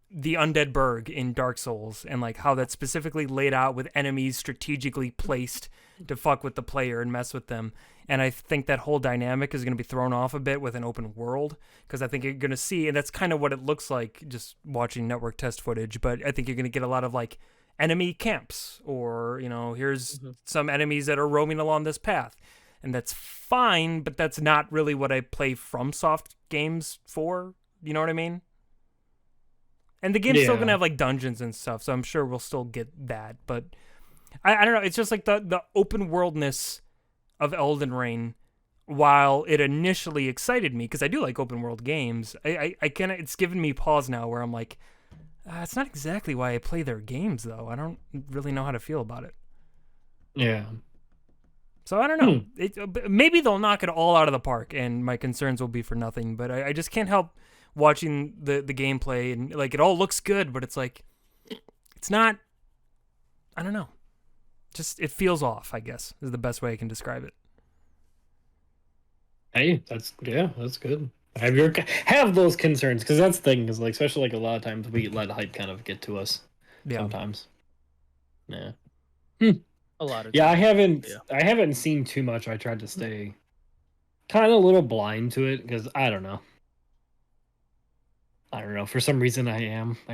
the Undead Burg in Dark Souls and like how that's specifically laid out with enemies strategically placed to fuck with the player and mess with them. And I think that whole dynamic is going to be thrown off a bit with an open world, because I think you're going to see, and that's kind of what it looks like just watching network test footage, but I think you're going to get a lot of like enemy camps, or here's some enemies that are roaming along this path, and that's fine, but that's not really what I play FromSoft games for. You know what I mean? And the game's still gonna have like dungeons and stuff, so I'm sure we'll still get that. But I don't know. It's just like the open worldness of Elden Ring. While it initially excited me, because I do like open world games, it's given me pause now where I'm like, it's not exactly why I play their games, though. I don't really know how to feel about it.
Yeah.
So I don't know. Maybe they'll knock it all out of the park, and my concerns will be for nothing. But I just can't help watching the gameplay, and like it all looks good, but it's like it's not. I don't know. Just it feels off, I guess, is the best way I can describe it.
Hey, that's good. Have those concerns, because that's the thing, is like, especially like a lot of times we let hype kind of get to us sometimes. Yeah.
A lot of
I
times.
haven't seen too much. I tried to stay kind of a little blind to it, because I don't know. For some reason I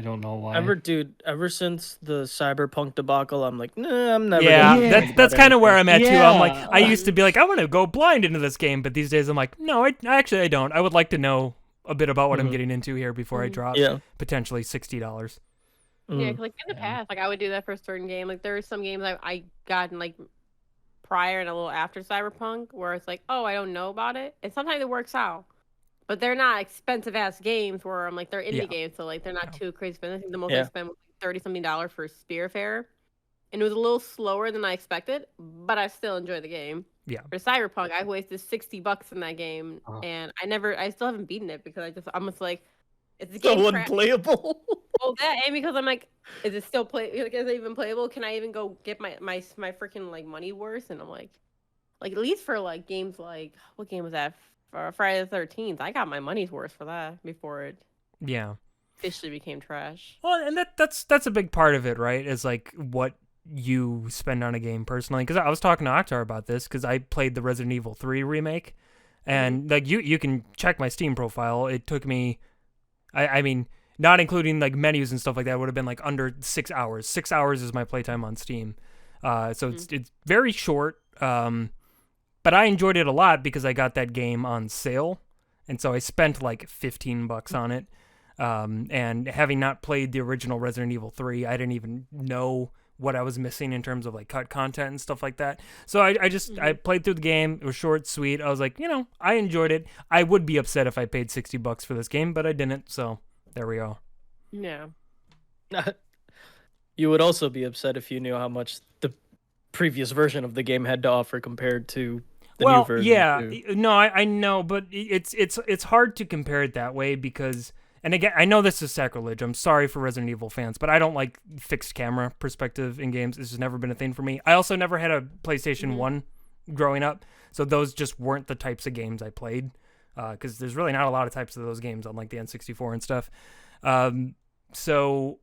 don't know why.
Ever since the Cyberpunk debacle, I'm like, nah, I'm never.
Yeah, that's kind of where I'm at too. I'm like,
Yeah.
I used to be like, I want to go blind into this game, but these days I'm like, no, I actually don't. I would like to know a bit about what I'm getting into here before I drop potentially $60.
Yeah, 'cause, like in the past, like I would do that for a certain game. Like there are some games I got in like prior and a little after Cyberpunk where it's like, oh, I don't know about it, and sometimes it works out. But they're not expensive ass games where I'm like, they're indie games, so like they're not too crazy expensive. I think the most I spent was like $30-something for Spearfair, and it was a little slower than I expected, but I still enjoyed the game.
Yeah.
For Cyberpunk, I wasted $60 in that game, and I still haven't beaten it because I'm just like, is the game
So unplayable.
Well, that and because I'm like, is it still is it even playable? Can I even go get my freaking like money worth? And I'm like at least for like games like, what game was that? Friday the 13th, I got my money's worth for that before it officially became trash.
Well, and that's a big part of it, right? Is like what you spend on a game personally. Because I was talking to Akhtar about this, because I played the Resident Evil 3 remake, and like you can check my Steam profile. It took me, I mean, not including like menus and stuff like that, would have been like under 6 hours. 6 hours is my playtime on Steam, so it's very short. But I enjoyed it a lot because I got that game on sale, and so I spent like $15 on it. And having not played the original Resident Evil 3, I didn't even know what I was missing in terms of like cut content and stuff like that. So I played through the game. It was short, sweet. I was like, I enjoyed it. I would be upset if I paid $60 for this game, but I didn't. So there we go.
Yeah.
You would also be upset if you knew how much the previous version of the game had to offer compared to the new version.
Yeah,
too.
no, I know, but it's hard to compare it that way because, and again, I know this is sacrilege. I'm sorry for Resident Evil fans, but I don't like fixed camera perspective in games. It's just never been a thing for me. I also never had a PlayStation 1 growing up, so those just weren't the types of games I played because there's really not a lot of types of those games on like the N64 and stuff. So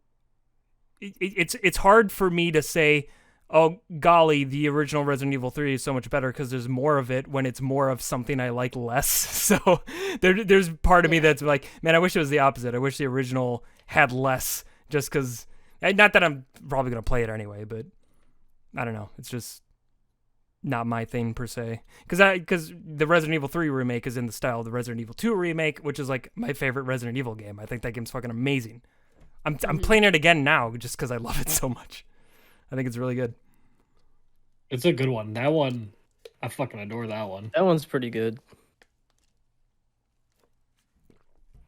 it's hard for me to say, oh golly, the original Resident Evil 3 is so much better because there's more of it when it's more of something I like less. So there's part of me that's like, man, I wish it was the opposite. I wish the original had less, just because, not that I'm probably going to play it anyway, but I don't know. It's just not my thing per se. Because the Resident Evil 3 remake is in the style of the Resident Evil 2 remake, which is like my favorite Resident Evil game. I think that game's fucking amazing. I'm playing it again now just because I love it so much. I think it's really good.
It's a good one. That one, I fucking adore that one.
That one's pretty good.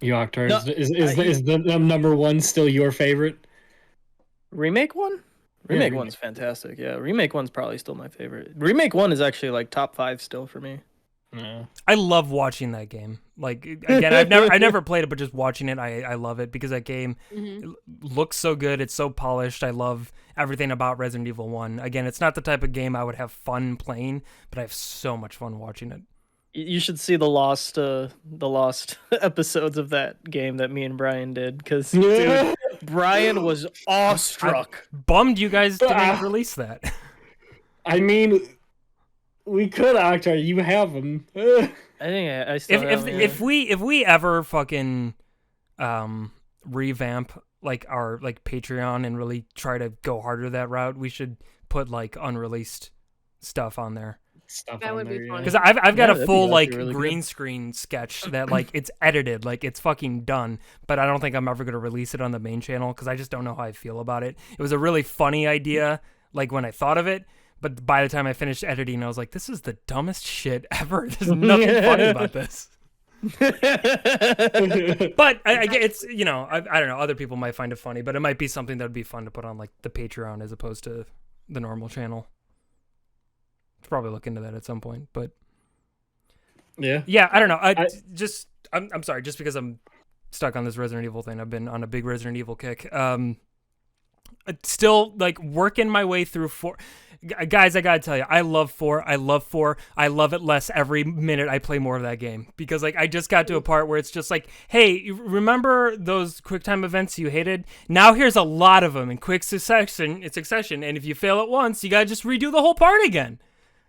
Yoctar,
No,
is the number one still your favorite?
Remake one? Remake one's fantastic. Yeah, Remake one's probably still my favorite. Remake one is actually like top 5 still for me.
Yeah.
I love watching that game. Like, again, I never played it, but just watching it, I love it because that game looks so good. It's so polished. I love everything about Resident Evil 1. Again, it's not the type of game I would have fun playing, but I have so much fun watching it.
You should see the lost episodes of that game that me and Brian did, because dude, Brian was awestruck.
Bummed you guys didn't release that.
I mean, we could, Octar. You have them.
I think I still have them, yeah.
if we ever fucking revamp like our like Patreon and really try to go harder that route, we should put like unreleased stuff on there.
That would be fun.
Because I've got a full like
really
green
good.
screen sketch that like it's edited, like it's fucking done, but I don't think I'm ever gonna release it on the main channel because I just don't know how I feel about it. It was a really funny idea, like when I thought of it, but by the time I finished editing, I was like, this is the dumbest shit ever. There's nothing funny about this. But I it's I don't know. Other people might find it funny, but it might be something that would be fun to put on like the Patreon as opposed to the normal channel. Probably look into that at some point, but yeah, I don't know. I'm sorry, just because I'm stuck on this Resident Evil thing. I've been on a big Resident Evil kick. Still like working my way through 4. Guys, I gotta tell you, I love 4. I love it less every minute I play more of that game because like I just got to a part where it's just like, hey, you remember those QuickTime events you hated? Now here's a lot of them in quick succession. And if you fail at once, you gotta just redo the whole part again.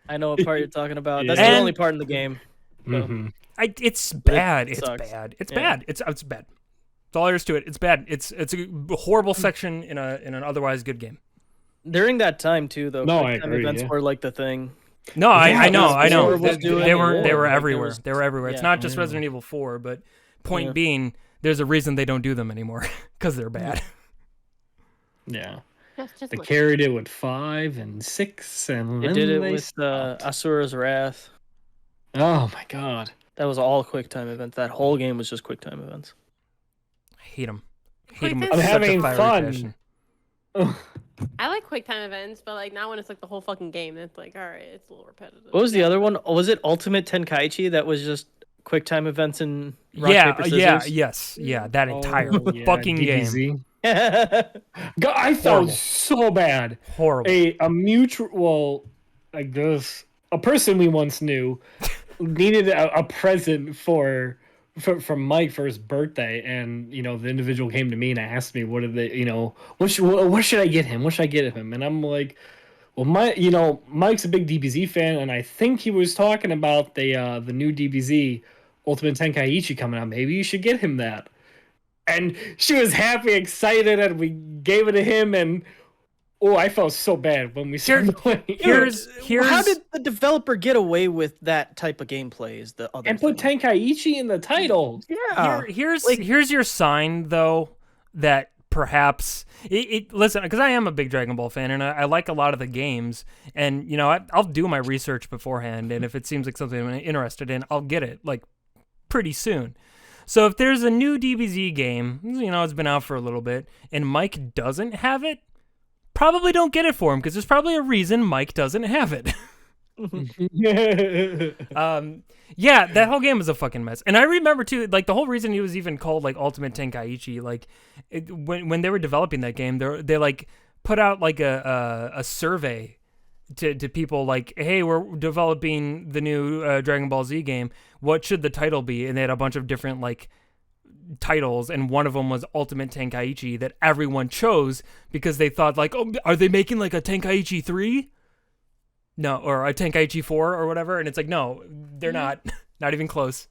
I know what part you're talking about. That's
And-
the only part in the game. So.
It's bad. It's
sucks.
bad. It's
Yeah.
bad. It's bad. That's all there is to it. It's bad. It's a horrible section in an otherwise good game.
During that time too, though,
No, I
QuickTime
agree,
events
yeah.
were like the thing.
No, I know.
was doing
They were
like,
everywhere.
there
They were everywhere. It's
yeah.
not just Resident Evil 4, but point
Yeah.
being, there's a reason they don't do them anymore because they're bad.
Yeah.
Just
They
look.
carried it with 5 and 6, and
They
then
did it
they
with
stopped.
Asura's Wrath.
Oh my god.
That was all QuickTime events. That whole game was just QuickTime events.
I hate them.
I'm
having fun.
I like QuickTime events, but like now when it's like the whole fucking game, it's like, all right, it's a little repetitive.
What was the other one? Was it Ultimate Tenkaichi? That was just QuickTime events and rock, paper, scissors?
That entire
yeah,
fucking game.
DBZ. God, I felt
Horrible.
so bad.
Horrible.
A mutual, like this, a person we once knew needed a present from Mike for his birthday, and the individual came to me and asked me, what did they, what should I get him? What should I get him? And I'm like, well, Mike's a big DBZ fan, and I think he was talking about the new DBZ Ultimate Tenkaichi coming out. Maybe you should get him that. And she was happy, excited, and we gave it to him, and Oh, I felt so bad when we started playing.
Here's
How did the developer get away with that type of gameplay? Is the other
and put
thing.
Tenkaichi in the title.
Yeah.
here's your sign though that perhaps listen, because I am a big Dragon Ball fan and I like a lot of the games, and you know I'll do my research beforehand, and if it seems like something I'm interested in, I'll get it like pretty soon. So if there's a new DBZ game, you know, it's been out for a little bit, and Mike doesn't have it, probably don't get it for him because there's probably a reason Mike doesn't have it. Yeah, that whole game was a fucking mess. And I remember too, like the whole reason it was even called like Ultimate Tenkaichi, like when they were developing that game, they like put out like a survey to people like, hey, we're developing the new Dragon Ball Z game. What should the title be? And they had a bunch of different like titles, and one of them was Ultimate Tenkaichi that everyone chose because they thought like, oh, are they making like a Tenkaichi 3? No, or a Tenkaichi 4 or whatever, and it's like, no, they're not. Not even close.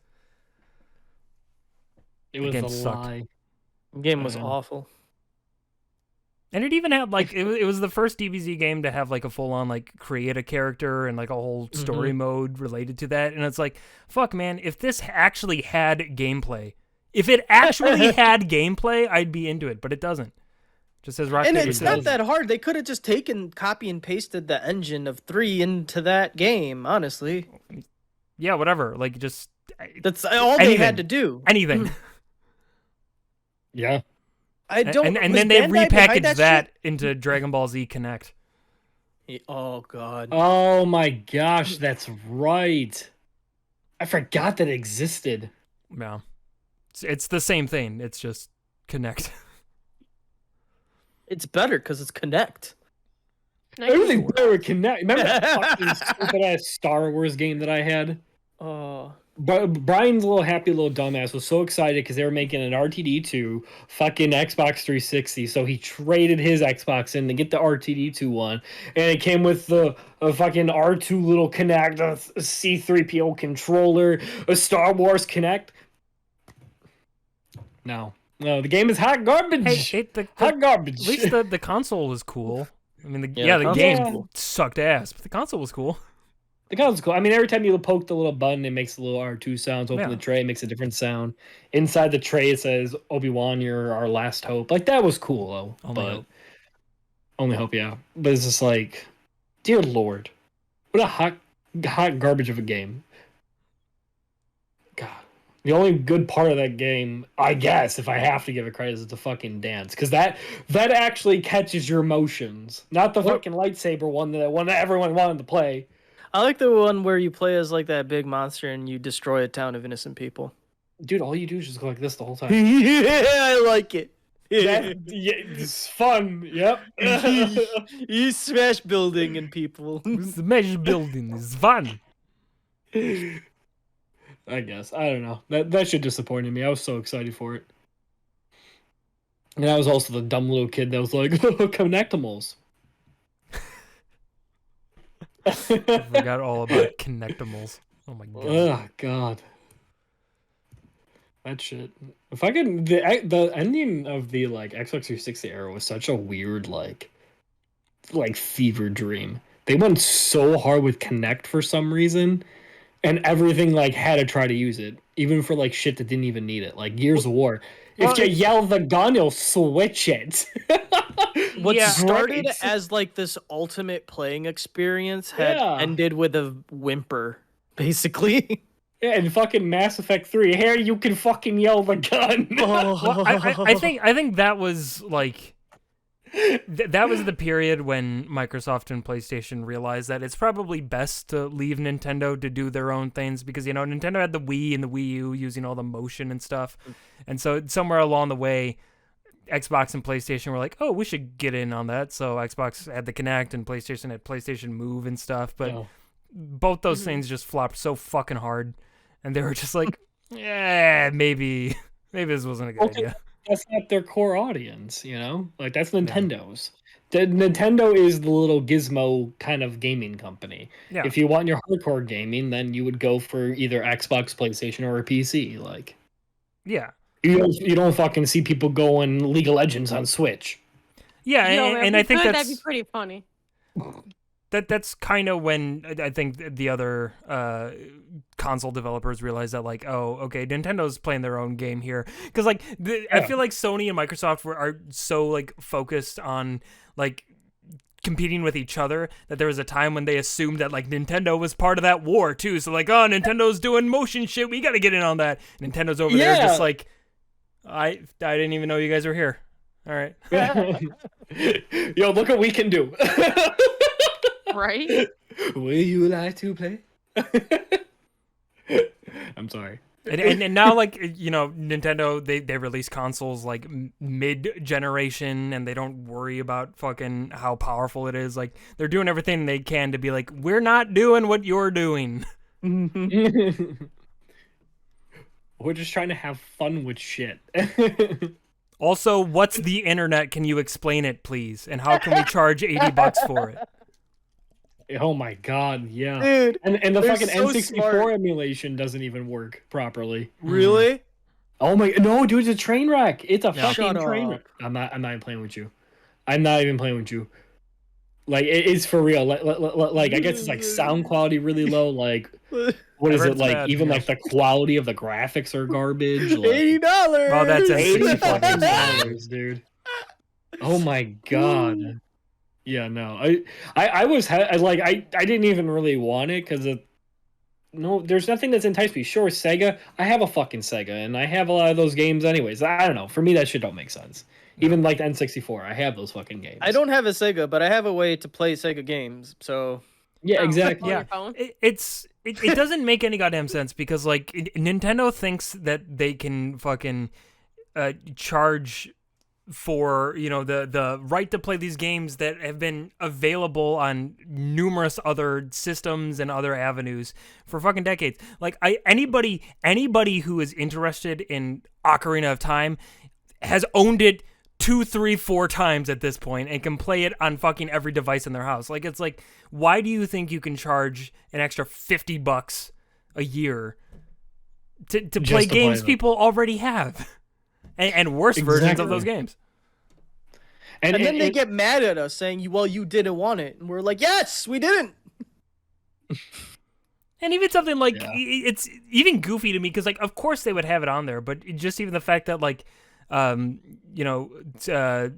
It was
game
a
sucked.
lie.
The game was
Yeah.
awful.
And it even had like it was the first DBZ game to have like a full on like create a character and like a whole story mode related to that. And it's like, fuck man, if this actually had gameplay, if it actually had gameplay, I'd be into it, but it doesn't. Just says rock
And
paper
it's
scissors.
not that hard. They could have just taken, copy and pasted the engine of 3 into that game, honestly.
Yeah, whatever. Like just
That's all they had to do.
anything.
Yeah.
I don't.
and
was
then they
Bandai behind
repackaged
that
that
shit?
into Dragon Ball Z Connect.
Oh god.
Oh my gosh, that's right. I forgot that existed.
Yeah. It's the same thing. It's just Connect.
It's better because it's Connect.
Everything better with Connect. Remember that fucking stupid ass Star Wars game that I had?
Oh.
Brian's little happy little dumbass was so excited because they were making an RTD2 fucking Xbox 360, so he traded his Xbox in to get the RTD2 one, and it came with the fucking R2 little Connect, a C3PO controller, a Star Wars Connect. No, the game is hot garbage.
Hey,
hot garbage.
At least the console was cool. I mean, the
console
game
was cool.
sucked ass, but the console was cool.
The console's cool. I mean, every time you poke the little button, it makes the little R2 sounds. Open
Yeah.
the tray, it makes a different sound. Inside the tray, it says, Obi-Wan, you're our last hope. Like, that was cool, though. Only hope, yeah. But it's just like, dear Lord. What a hot garbage of a game. God. The only good part of that game, I guess, if I have to give it credit, is the fucking dance. Because that actually catches your emotions. Not the fucking lightsaber one that everyone wanted to play.
I like the one where you play as like that big monster and you destroy a town of innocent people.
Dude, all you do is just go like this the whole time.
Yeah, I like it.
Yeah, it's fun. Yep.
You smash building and people.
Smash building is fun.
I guess. I don't know. That shit disappointed me. I was so excited for it. And I was also the dumb little kid that was like, Connectimals.
I forgot all about Connectimals. Oh my god.
Oh god. That shit. If I could, the ending of the like Xbox 360 era was such a weird like fever dream. They went so hard with Connect for some reason, and everything like had to try to use it, even for like shit that didn't even need it, like Gears of War. If you yell the gun, it'll switch it.
What
Yeah.
started
Right.
as like this ultimate playing experience had
Yeah.
ended with a whimper, basically.
Yeah, and fucking Mass Effect 3, here you can fucking yell the gun.
Well, I think that was like that was the period when Microsoft and PlayStation realized that it's probably best to leave Nintendo to do their own things, because, you know, Nintendo had the Wii and the Wii U using all the motion and stuff. And so somewhere along the way, Xbox and PlayStation were like, oh, we should get in on that. So Xbox had the Kinect and PlayStation had PlayStation Move and stuff. But
Oh.
both those things just flopped so fucking hard. And they were just like, yeah, maybe this wasn't a good
Okay.
idea.
That's not their core audience, you know? Like, that's Nintendo's. Nintendo is the little gizmo kind of gaming company.
Yeah.
If you want your hardcore gaming, then you would go for either Xbox, PlayStation, or a PC. Like,
Yeah.
you don't fucking see people going League of Legends on Switch.
Yeah,
Yo, man,
and
if
I
we
think
could,
that's
that'd be pretty funny.
that's kind of when I think the other console developers realized that, like, oh, okay, Nintendo's playing their own game here, because like I feel like Sony and Microsoft are so like focused on like competing with each other that there was a time when they assumed that like Nintendo was part of that war too. So like, oh, Nintendo's doing motion shit, we got to get in on that. Nintendo's over there just like, I didn't even know you guys were here. All right.
Yo, look what we can do.
Right?
Will you like to play? I'm sorry.
And now, like, you know, Nintendo, they release consoles like mid-generation, and they don't worry about fucking how powerful it is. Like, they're doing everything they can to be like, we're not doing what you're doing.
We're just trying to have fun with shit.
Also, what's the internet? Can you explain it, please? And how can we charge $80 for it?
Oh my god, yeah.
Dude,
And the
they're
fucking
so
N64
smart.
emulation doesn't even work properly.
Really?
Oh my no, dude, it's a train wreck. It's a
Yeah.
fucking
Shut
train
up.
wreck. I'm not even playing with you. I'm not even playing with you. Like it's for real. Like I guess it's like sound quality really low. Like what
I
is
heard
it
it's
like?
bad,
Even
yeah.
like the quality of the graphics are garbage. Like,
$80.
Well, that's
$80 fucking
$80.
dollars, dude. Oh my god. Yeah, no. I was like I didn't even really want it because no, there's nothing that's enticed me. Sure, Sega. I have a fucking Sega, and I have a lot of those games anyways. I don't know. For me, that shit don't make sense. Even like the N64, I have those fucking games.
I don't have a Sega, but I have a way to play Sega games. So
Yeah,
Oh,
exactly.
on
Yeah.
your phone?
It doesn't make any goddamn sense because like Nintendo thinks that they can fucking charge for, you know, the right to play these games that have been available on numerous other systems and other avenues for fucking decades. Like anybody who is interested in Ocarina of Time has owned it 2, 3, 4 times at this point and can play it on fucking every device in their house. Like, it's like, why do you think you can charge an extra $50 a year to play
to
games
play them.
people already have? And worse versions of those games.
and then they get mad at us saying, "Well, you didn't want it," and we're like, "Yes, we didn't."
And even something like,
Yeah.
it's even goofy to me because, like, of course they would have it on there, but just even the fact that, like, you know,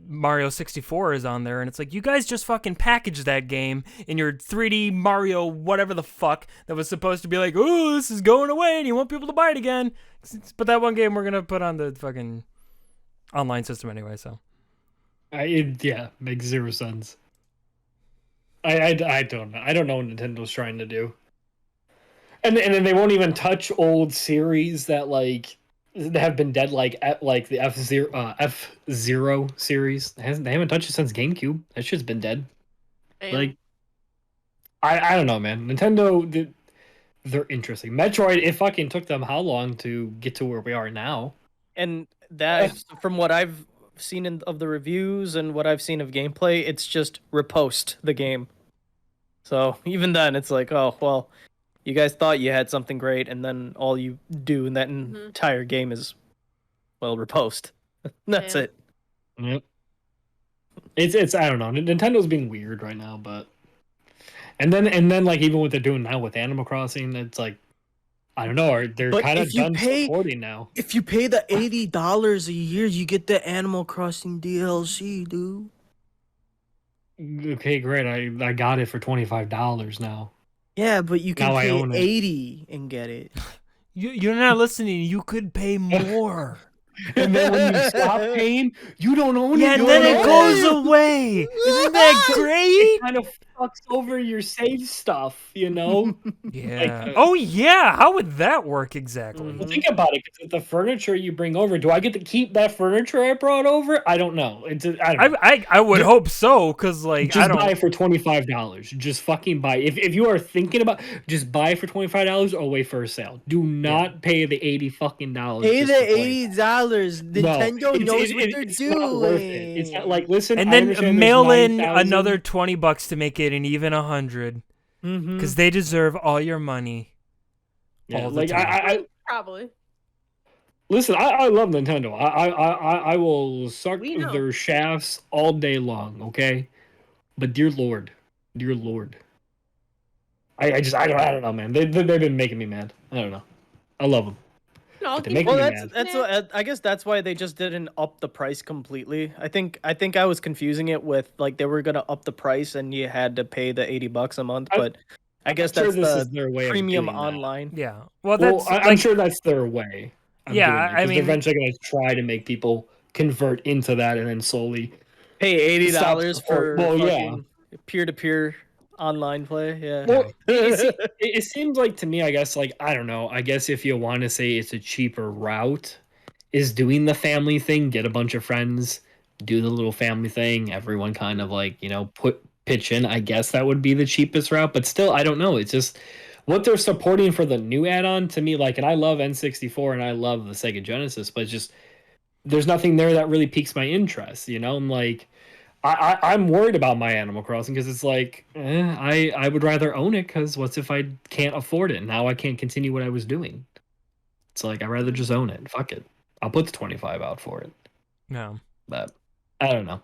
Mario 64 is on there, and it's like, you guys just fucking packaged that game in your 3D Mario whatever the fuck that was supposed to be like, oh, this is going away and you want people to buy it again. But that one game we're gonna put on the fucking online system anyway, so.
Yeah, makes zero sense. I don't know. I don't know what Nintendo's trying to do. And then they won't even touch old series that like that have been dead, like the F-Zero series. They haven't touched it since GameCube. That shit's been dead.
Damn.
Like I don't know, man. Nintendo, they're interesting. Metroid, it fucking took them how long to get to where we are now?
And that, from what I've seen of the reviews and what I've seen of gameplay, it's just repost the game. So even then, it's like, oh well, you guys thought you had something great, and then all you do in that entire game is, well, repost. That's
Yeah.
it.
Yep. It's I don't know. Nintendo's being weird right now, but and then like even what they're doing now with Animal Crossing, it's like I don't know. They're
But
kind of
if you
done
pay-
supporting now.
If you pay the $80 a year, you get the Animal Crossing DLC, dude.
Okay, great. I got it for $25 now.
Yeah, but you can
Now I
pay
own it.
80 and get it.
You're not listening. You could pay more.
And then when you stop paying, you don't own
Yeah,
it.
and then
you
it
don't
goes
own it.
away. Isn't that great?
It kind of fucks over your save stuff, you know?
Yeah. Oh, yeah. How would that work exactly?
Well, think about it. 'Cause the furniture you bring over, do I get to keep that furniture I brought over? I don't know. I don't know.
I would hope so, because, like,
Just
I don't.
buy it for $25. Just fucking buy it. If you are thinking about, just buy it for $25 or wait for a sale. Do not pay the $80 fucking dollars.
Pay
just
the
to play.
$80. Nintendo knows what they're
it's
doing.
not worth it. It's not like listen.
And
I
then
understand
mail
there's
in
9,000
another $20 to make it an even 100, because they deserve all your money.
Yeah,
all the
like
time.
Probably.
Listen, I love Nintendo. I will suck
We know.
their shafts all day long. Okay, but dear Lord, I don't know, man. They've been making me mad. I don't know. I love them.
No, I'll
But they
give
make
you
me
Well,
mad.
that's
Nah.
what, I guess that's why they just didn't up the price completely. I think I was confusing it with like they were gonna up the price and you had to pay the $80 a month, but I guess
I'm sure
that's
this
the
is their way of
premium
doing that.
online.
Yeah. Well,
Well,
that's
I'm
like
sure that's their way of
Yeah,
doing it
I
because they're
mean-
eventually going to try to make people convert into that and then slowly.
Pay
Stop
$80
support.
for
Well, yeah.
fucking peer-to-peer online play. Yeah.
Well, it seems like to me, I guess, like, I don't know. I guess if you want to say it's a cheaper route, is doing the family thing, get a bunch of friends, do the little family thing, everyone kind of like, pitch in. I guess that would be the cheapest route, but still, I don't know. It's just what they're supporting for the new add-on to me, like, and I love N64 and I love the Sega Genesis, but it's just there's nothing there that really piques my interest, I'm like, I'm worried about my Animal Crossing because it's like, I would rather own it because what's if I can't afford it? Now I can't continue what I was doing. It's like, I'd rather just own it. Fuck it. I'll put the 25 out for it.
no.
But I don't know.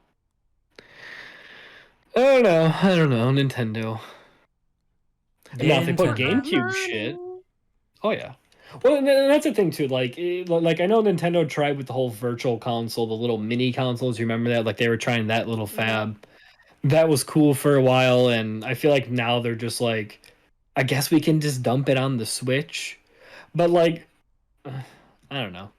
I don't know. Nintendo. And now if they put
Nintendo.
GameCube shit. Oh yeah. Well, and that's the thing too. Like I know Nintendo tried with the whole virtual console, the little mini consoles. You remember that? Like they were trying that little fab. That was cool for a while, and I feel like now they're just like, I guess we can just dump it on the Switch. But like, I don't know.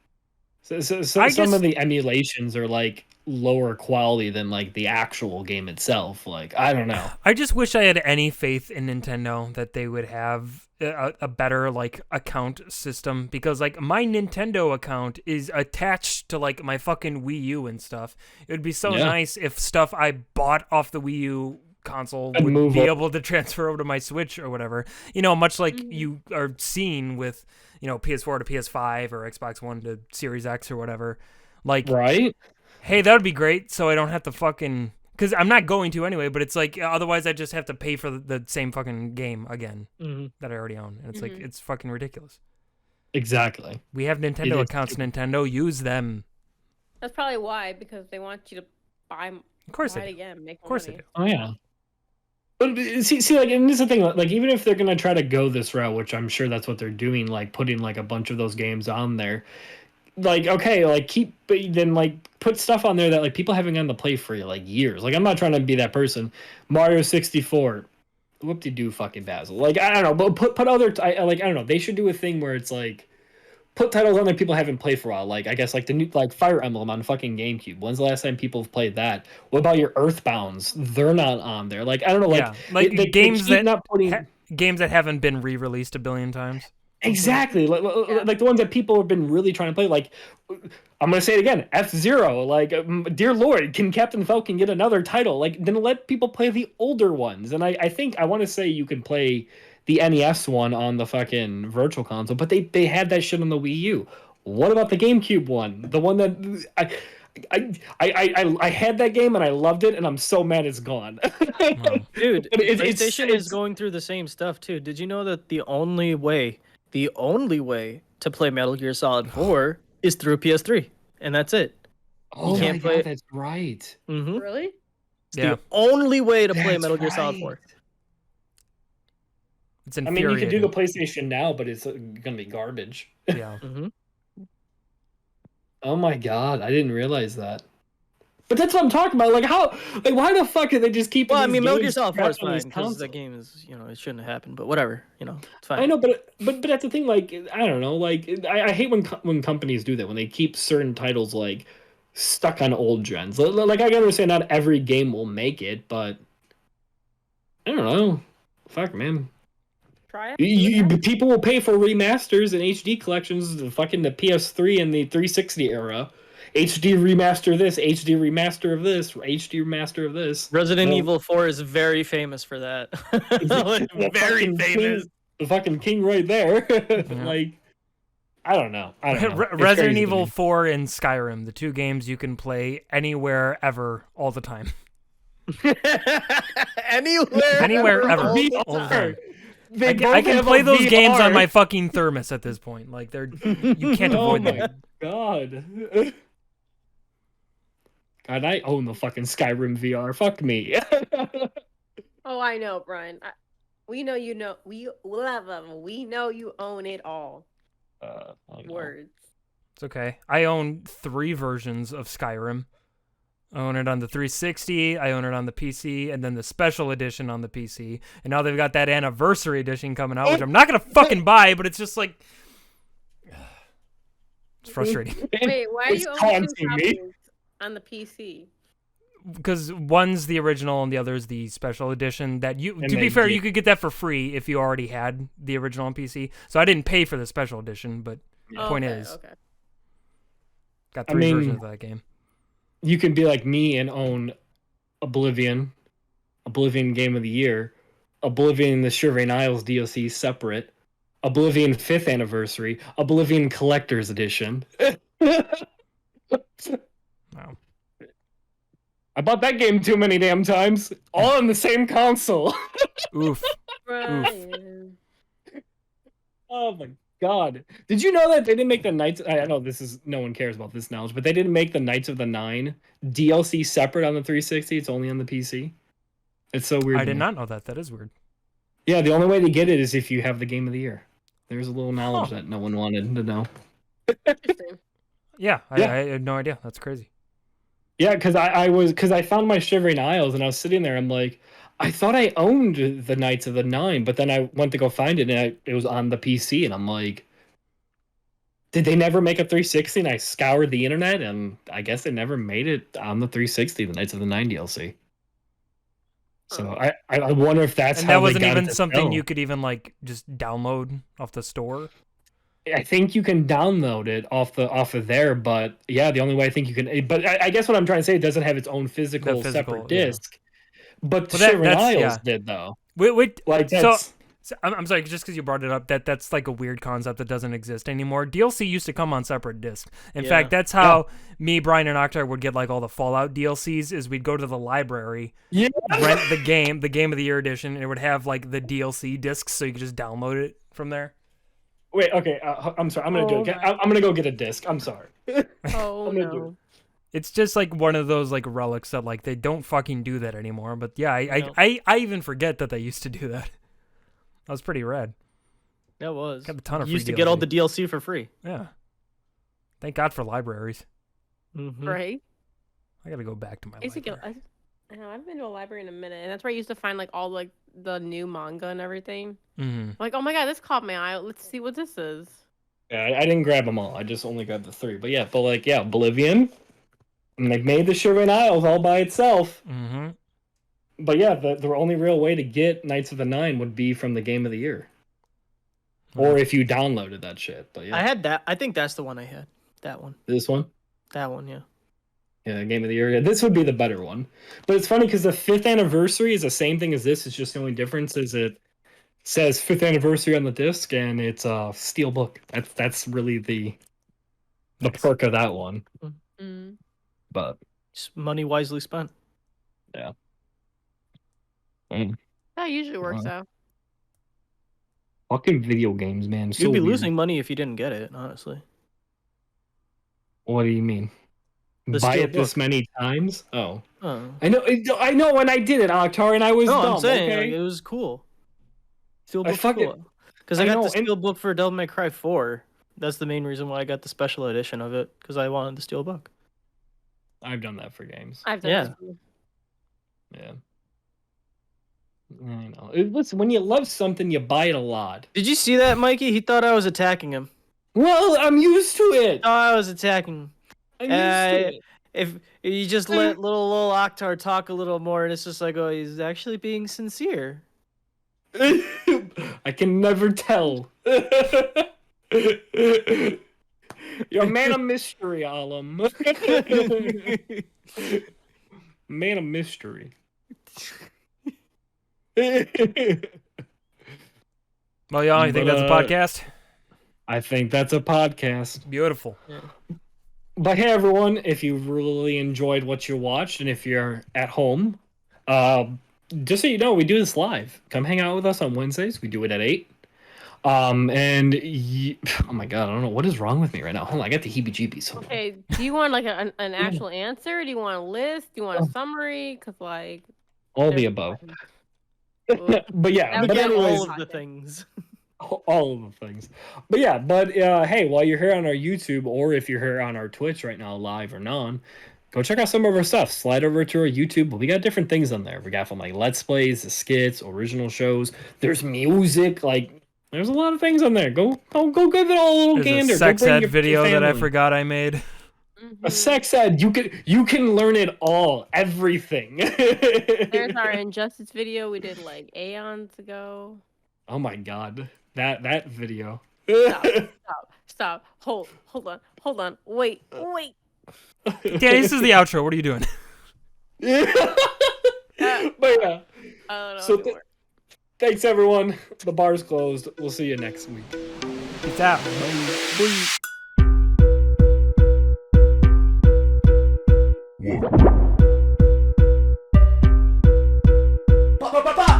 So some of the emulations are like lower quality than like the actual game itself. Like, I don't know.
I just wish I had any faith in Nintendo that they would have a better like account system, because like my Nintendo account is attached to like my fucking Wii U and stuff. It would be so nice if stuff I bought off the Wii U console
And
would
move
be
up.
able to transfer over to my Switch or whatever. Much like you are seeing with, PS4 to PS5 or Xbox One to Series X or whatever. Like,
Right?
hey, that would be great, so I don't have to fucking... Because I'm not going to anyway, but it's like, otherwise I just have to pay for the same fucking game again that I already own. And it's like, it's fucking ridiculous.
Exactly.
We have Nintendo accounts, Nintendo. Use them.
That's probably why, because they want you to buy
Of course
it
they do.
again, make
Of course they
money.
do.
Oh yeah. But see, like, and this is the thing, like, even if they're gonna try to go this route, which I'm sure that's what they're doing, like putting like a bunch of those games on there, like, okay, like then like put stuff on there that like people haven't gotten to play for like years. Like, I'm not trying to be that person. Mario 64, whoop-de-doo, fucking Basil. Like, I don't know, but put other, I don't know. They should do a thing where it's like, put titles on there people haven't played for a while. Like, I guess like the new like Fire Emblem on fucking GameCube. When's the last time people have played that? What about your Earthbounds? They're not on there. Like, I don't know. Like,
Yeah, like
they
games
keep
that
not putting
games that haven't been re-released a billion times.
exactly like the ones that people have been really trying to play. Like, I'm gonna say it again, F-Zero. Like, dear Lord, can Captain Falcon get another title? Like, then let people play the older ones. And I think I want to say you can play the NES one on the fucking virtual console, but they had that shit on the Wii U. What about the GameCube one? The one that I had that game and I loved it, and I'm so mad it's gone.
Dude,
But
PlayStation is going through the same stuff too. Did you know that the only way to play Metal Gear Solid 4 is through PS3, and that's it.
Oh
can't
my
play
god, that's right.
Mm-hmm.
Really?
Yeah,
The only way to play
That's
Metal Gear Solid
right.
4.
it's
I mean,
infuriating.
you can do the PlayStation Now, but it's gonna be garbage.
Yeah.
Mm-hmm.
Oh my god, I didn't realize that. But that's what I'm talking about. Like, how? Like, why the fuck did they just keep?
Well, I
these
mean, Metal Gear
games
Solid 4 is
scrapped on these
fine because the
consoles?
game is, it shouldn't have happened, but whatever, it's fine.
I know, but that's the thing. Like, I don't know. Like, I hate when companies do that, when they keep certain titles like stuck on old gens. Like, I can understand not every game will make it, but I don't know. Fuck, man.
Try it.
People will pay for remasters and HD collections, the PS3 and the 360 era. HD remaster this, HD remaster of this, HD remaster of this.
Resident
Well,
Evil 4 is very famous for that.
the
Very
fucking
famous.
King, the fucking king right there. Like, I don't know. It's
Resident
crazy to
Evil
me.
4 and Skyrim, the two games you can play anywhere, ever, all the time.
Anywhere
ever.
all the
All the
time.
time.
They
I
both
can
have
play
a
those games on
VR.
my fucking thermos at this point. Like, you can't
Oh
avoid
my
them.
God. God, I own the fucking Skyrim VR. Fuck me.
Oh, I know, Brian. We know you know. We love them. We know you own it all.
I know.
Words.
It's okay. I own 3 versions of Skyrim. I own it on the 360, I own it on the PC, and then the special edition on the PC. And now they've got that anniversary edition coming out, which I'm not gonna fucking buy, but it's just like it's frustrating.
Wait, why are
It's
you owning
taunting
2
me.
copies on the PC?
Because one's the original and the other is the special edition. That you,
And
to be
they
fair,
get-
you could get that for free if you already had the original on PC. So I didn't pay for the special edition, but the point is,
Okay.
got
I
3
mean-
versions of that game.
You can be like me and own Oblivion Game of the Year, Oblivion the Shivering Isles DLC separate, Oblivion 5th Anniversary, Oblivion Collector's Edition.
Wow.
I bought that game too many damn times, all on the same console.
Oof.
Brian.
Oh my god. Did you know that they didn't make the Knights... I know this is... No one cares about this knowledge, but they didn't make the Knights of the Nine DLC separate on the 360. It's only on the PC. It's so weird.
I
to
did
me.
not know that. That is weird.
Yeah, the only way to get it is if you have the Game of the Year. There's a little knowledge
Huh.
that no one wanted to know.
Interesting.
Yeah,
Yeah.
I had no idea. That's crazy.
Yeah, because I found my Shivering Isles and I was sitting there. I'm like, I thought I owned the Knights of the Nine, but then I went to go find it and it was on the PC, and I'm like, did they never make a 360? And I scoured the internet, and I guess they never made it on the 360, the Knights of the Nine DLC. So I wonder if that's
And
how
that
they
wasn't
got
even
it to
something
sell.
you could even like just download off the store.
I think you can download it off of there, but yeah, the only way I think you can. But I guess what I'm trying to say, it doesn't have its own physical separate
yeah.
disc. But the
Well,
Shivering
that's-
Isles
yeah.
did though.
Wait,
Like
so
that's
I'm sorry, just because you brought it up, that's like a weird concept that doesn't exist anymore. DLC used to come on separate discs. In
Yeah.
fact, that's how me, Brian, and Octar would get like all the Fallout DLCs. Is we'd go to the library,
yeah.
rent the Game of the Year edition, and it would have like the DLC discs, so you could just download it from there.
Wait, okay. I'm sorry. I'm gonna do it. I'm gonna go get a disc. I'm sorry.
Oh
I'm gonna do
no.
It's just like one of those like relics that like they don't fucking do that anymore. But yeah,
No.
I even forget that they used to do that. That was pretty rad.
That was.
Got a ton of
You used
free
to get all
DLC.
the DLC for free.
Yeah. Thank God for libraries.
Mm-hmm.
Right?
I gotta go back to my
I used to go.
library.
I know, I haven't been to a library in a minute, and that's where I used to find like all like the new manga and everything.
Mm-hmm.
Like, oh my god, this caught my eye. Let's see what this is.
Yeah, I didn't grab them all. I just only grabbed the 3. But yeah, Oblivion, and they made the Shivering Isles all by itself.
Mm-hmm.
But yeah, the only real way to get Knights of the Nine would be from the Game of the Year, or if you downloaded that shit. But yeah,
I had that. I think that's the one I had. That one.
this one.
That one, yeah.
Yeah, Game of the Year. Yeah, this would be the better one. But it's funny because the 5th anniversary is the same thing as this. It's just the only difference is it says 5th anniversary on the disc, and it's a steel book. That's really the perk of that one.
Mm.
But
Just money wisely spent.
That usually works
Wow.
out.
fucking video games, man. So
You'd be
weird.
losing money if you didn't get it, honestly.
What do you mean?
The
Buy
steel
it this
book.
many times? Oh,
Oh.
I know. When I did it, Octar, and I was
No,
dumb.
I'm saying
okay?
like, it was cool. Steel
I
book
fucking-
cool. Because I
I
got
know,
the
and-
steel book for Devil May Cry 4. That's the main reason why I got the special edition of it. Because I wanted the steel book.
I've done that for games.
I've done
Yeah.
this too.
Yeah. I know. Listen, when you love something, you buy it a lot.
Did you see that, Mikey? He thought I was attacking him.
Well, I'm used to it.
Oh, I was attacking him.
I'm used to it.
If you just let little Octar talk a little more, and it's just like, oh, he's actually being sincere.
I can never tell. You're a man of mystery, Alum. Man of mystery.
Well, y'all, you think that's a
But,
podcast?
I think that's a podcast.
Beautiful.
But hey, everyone, if you really enjoyed what you watched, and if you're at home, just so you know, we do this live. Come hang out with us on Wednesdays. We do it at 8. Oh my god, I don't know what is wrong with me right now. Hold on, I got the heebie-jeebies. Hold on.
Okay, do you want like an actual answer? Do you want a list? Do you want a summary? Because like
All the
there's-
above.
Ooh.
But yeah,
That
but
was
Again,
anyways,
all of the things.
all of the things. But yeah, hey, while you're here on our YouTube, or if you're here on our Twitch right now, live or non, go check out some of our stuff. Slide over to our YouTube. We got different things on there. We got from like Let's Plays, the skits, original shows. There's music, like there's a lot of things on there. Go give it all a little
There's
gander.
a sex
Go bring
ed
your
video that I
family.
forgot I made.
A sex ed, you can learn it all, everything.
There's our Injustice video we did like aeons ago.
Oh my god, that video.
Stop. Hold on. Wait.
Danny, this is the outro. What are you doing?
But yeah,
I don't know
so
anymore.
thanks everyone. The bar's closed. We'll see you next week.
Peace out.
Bye.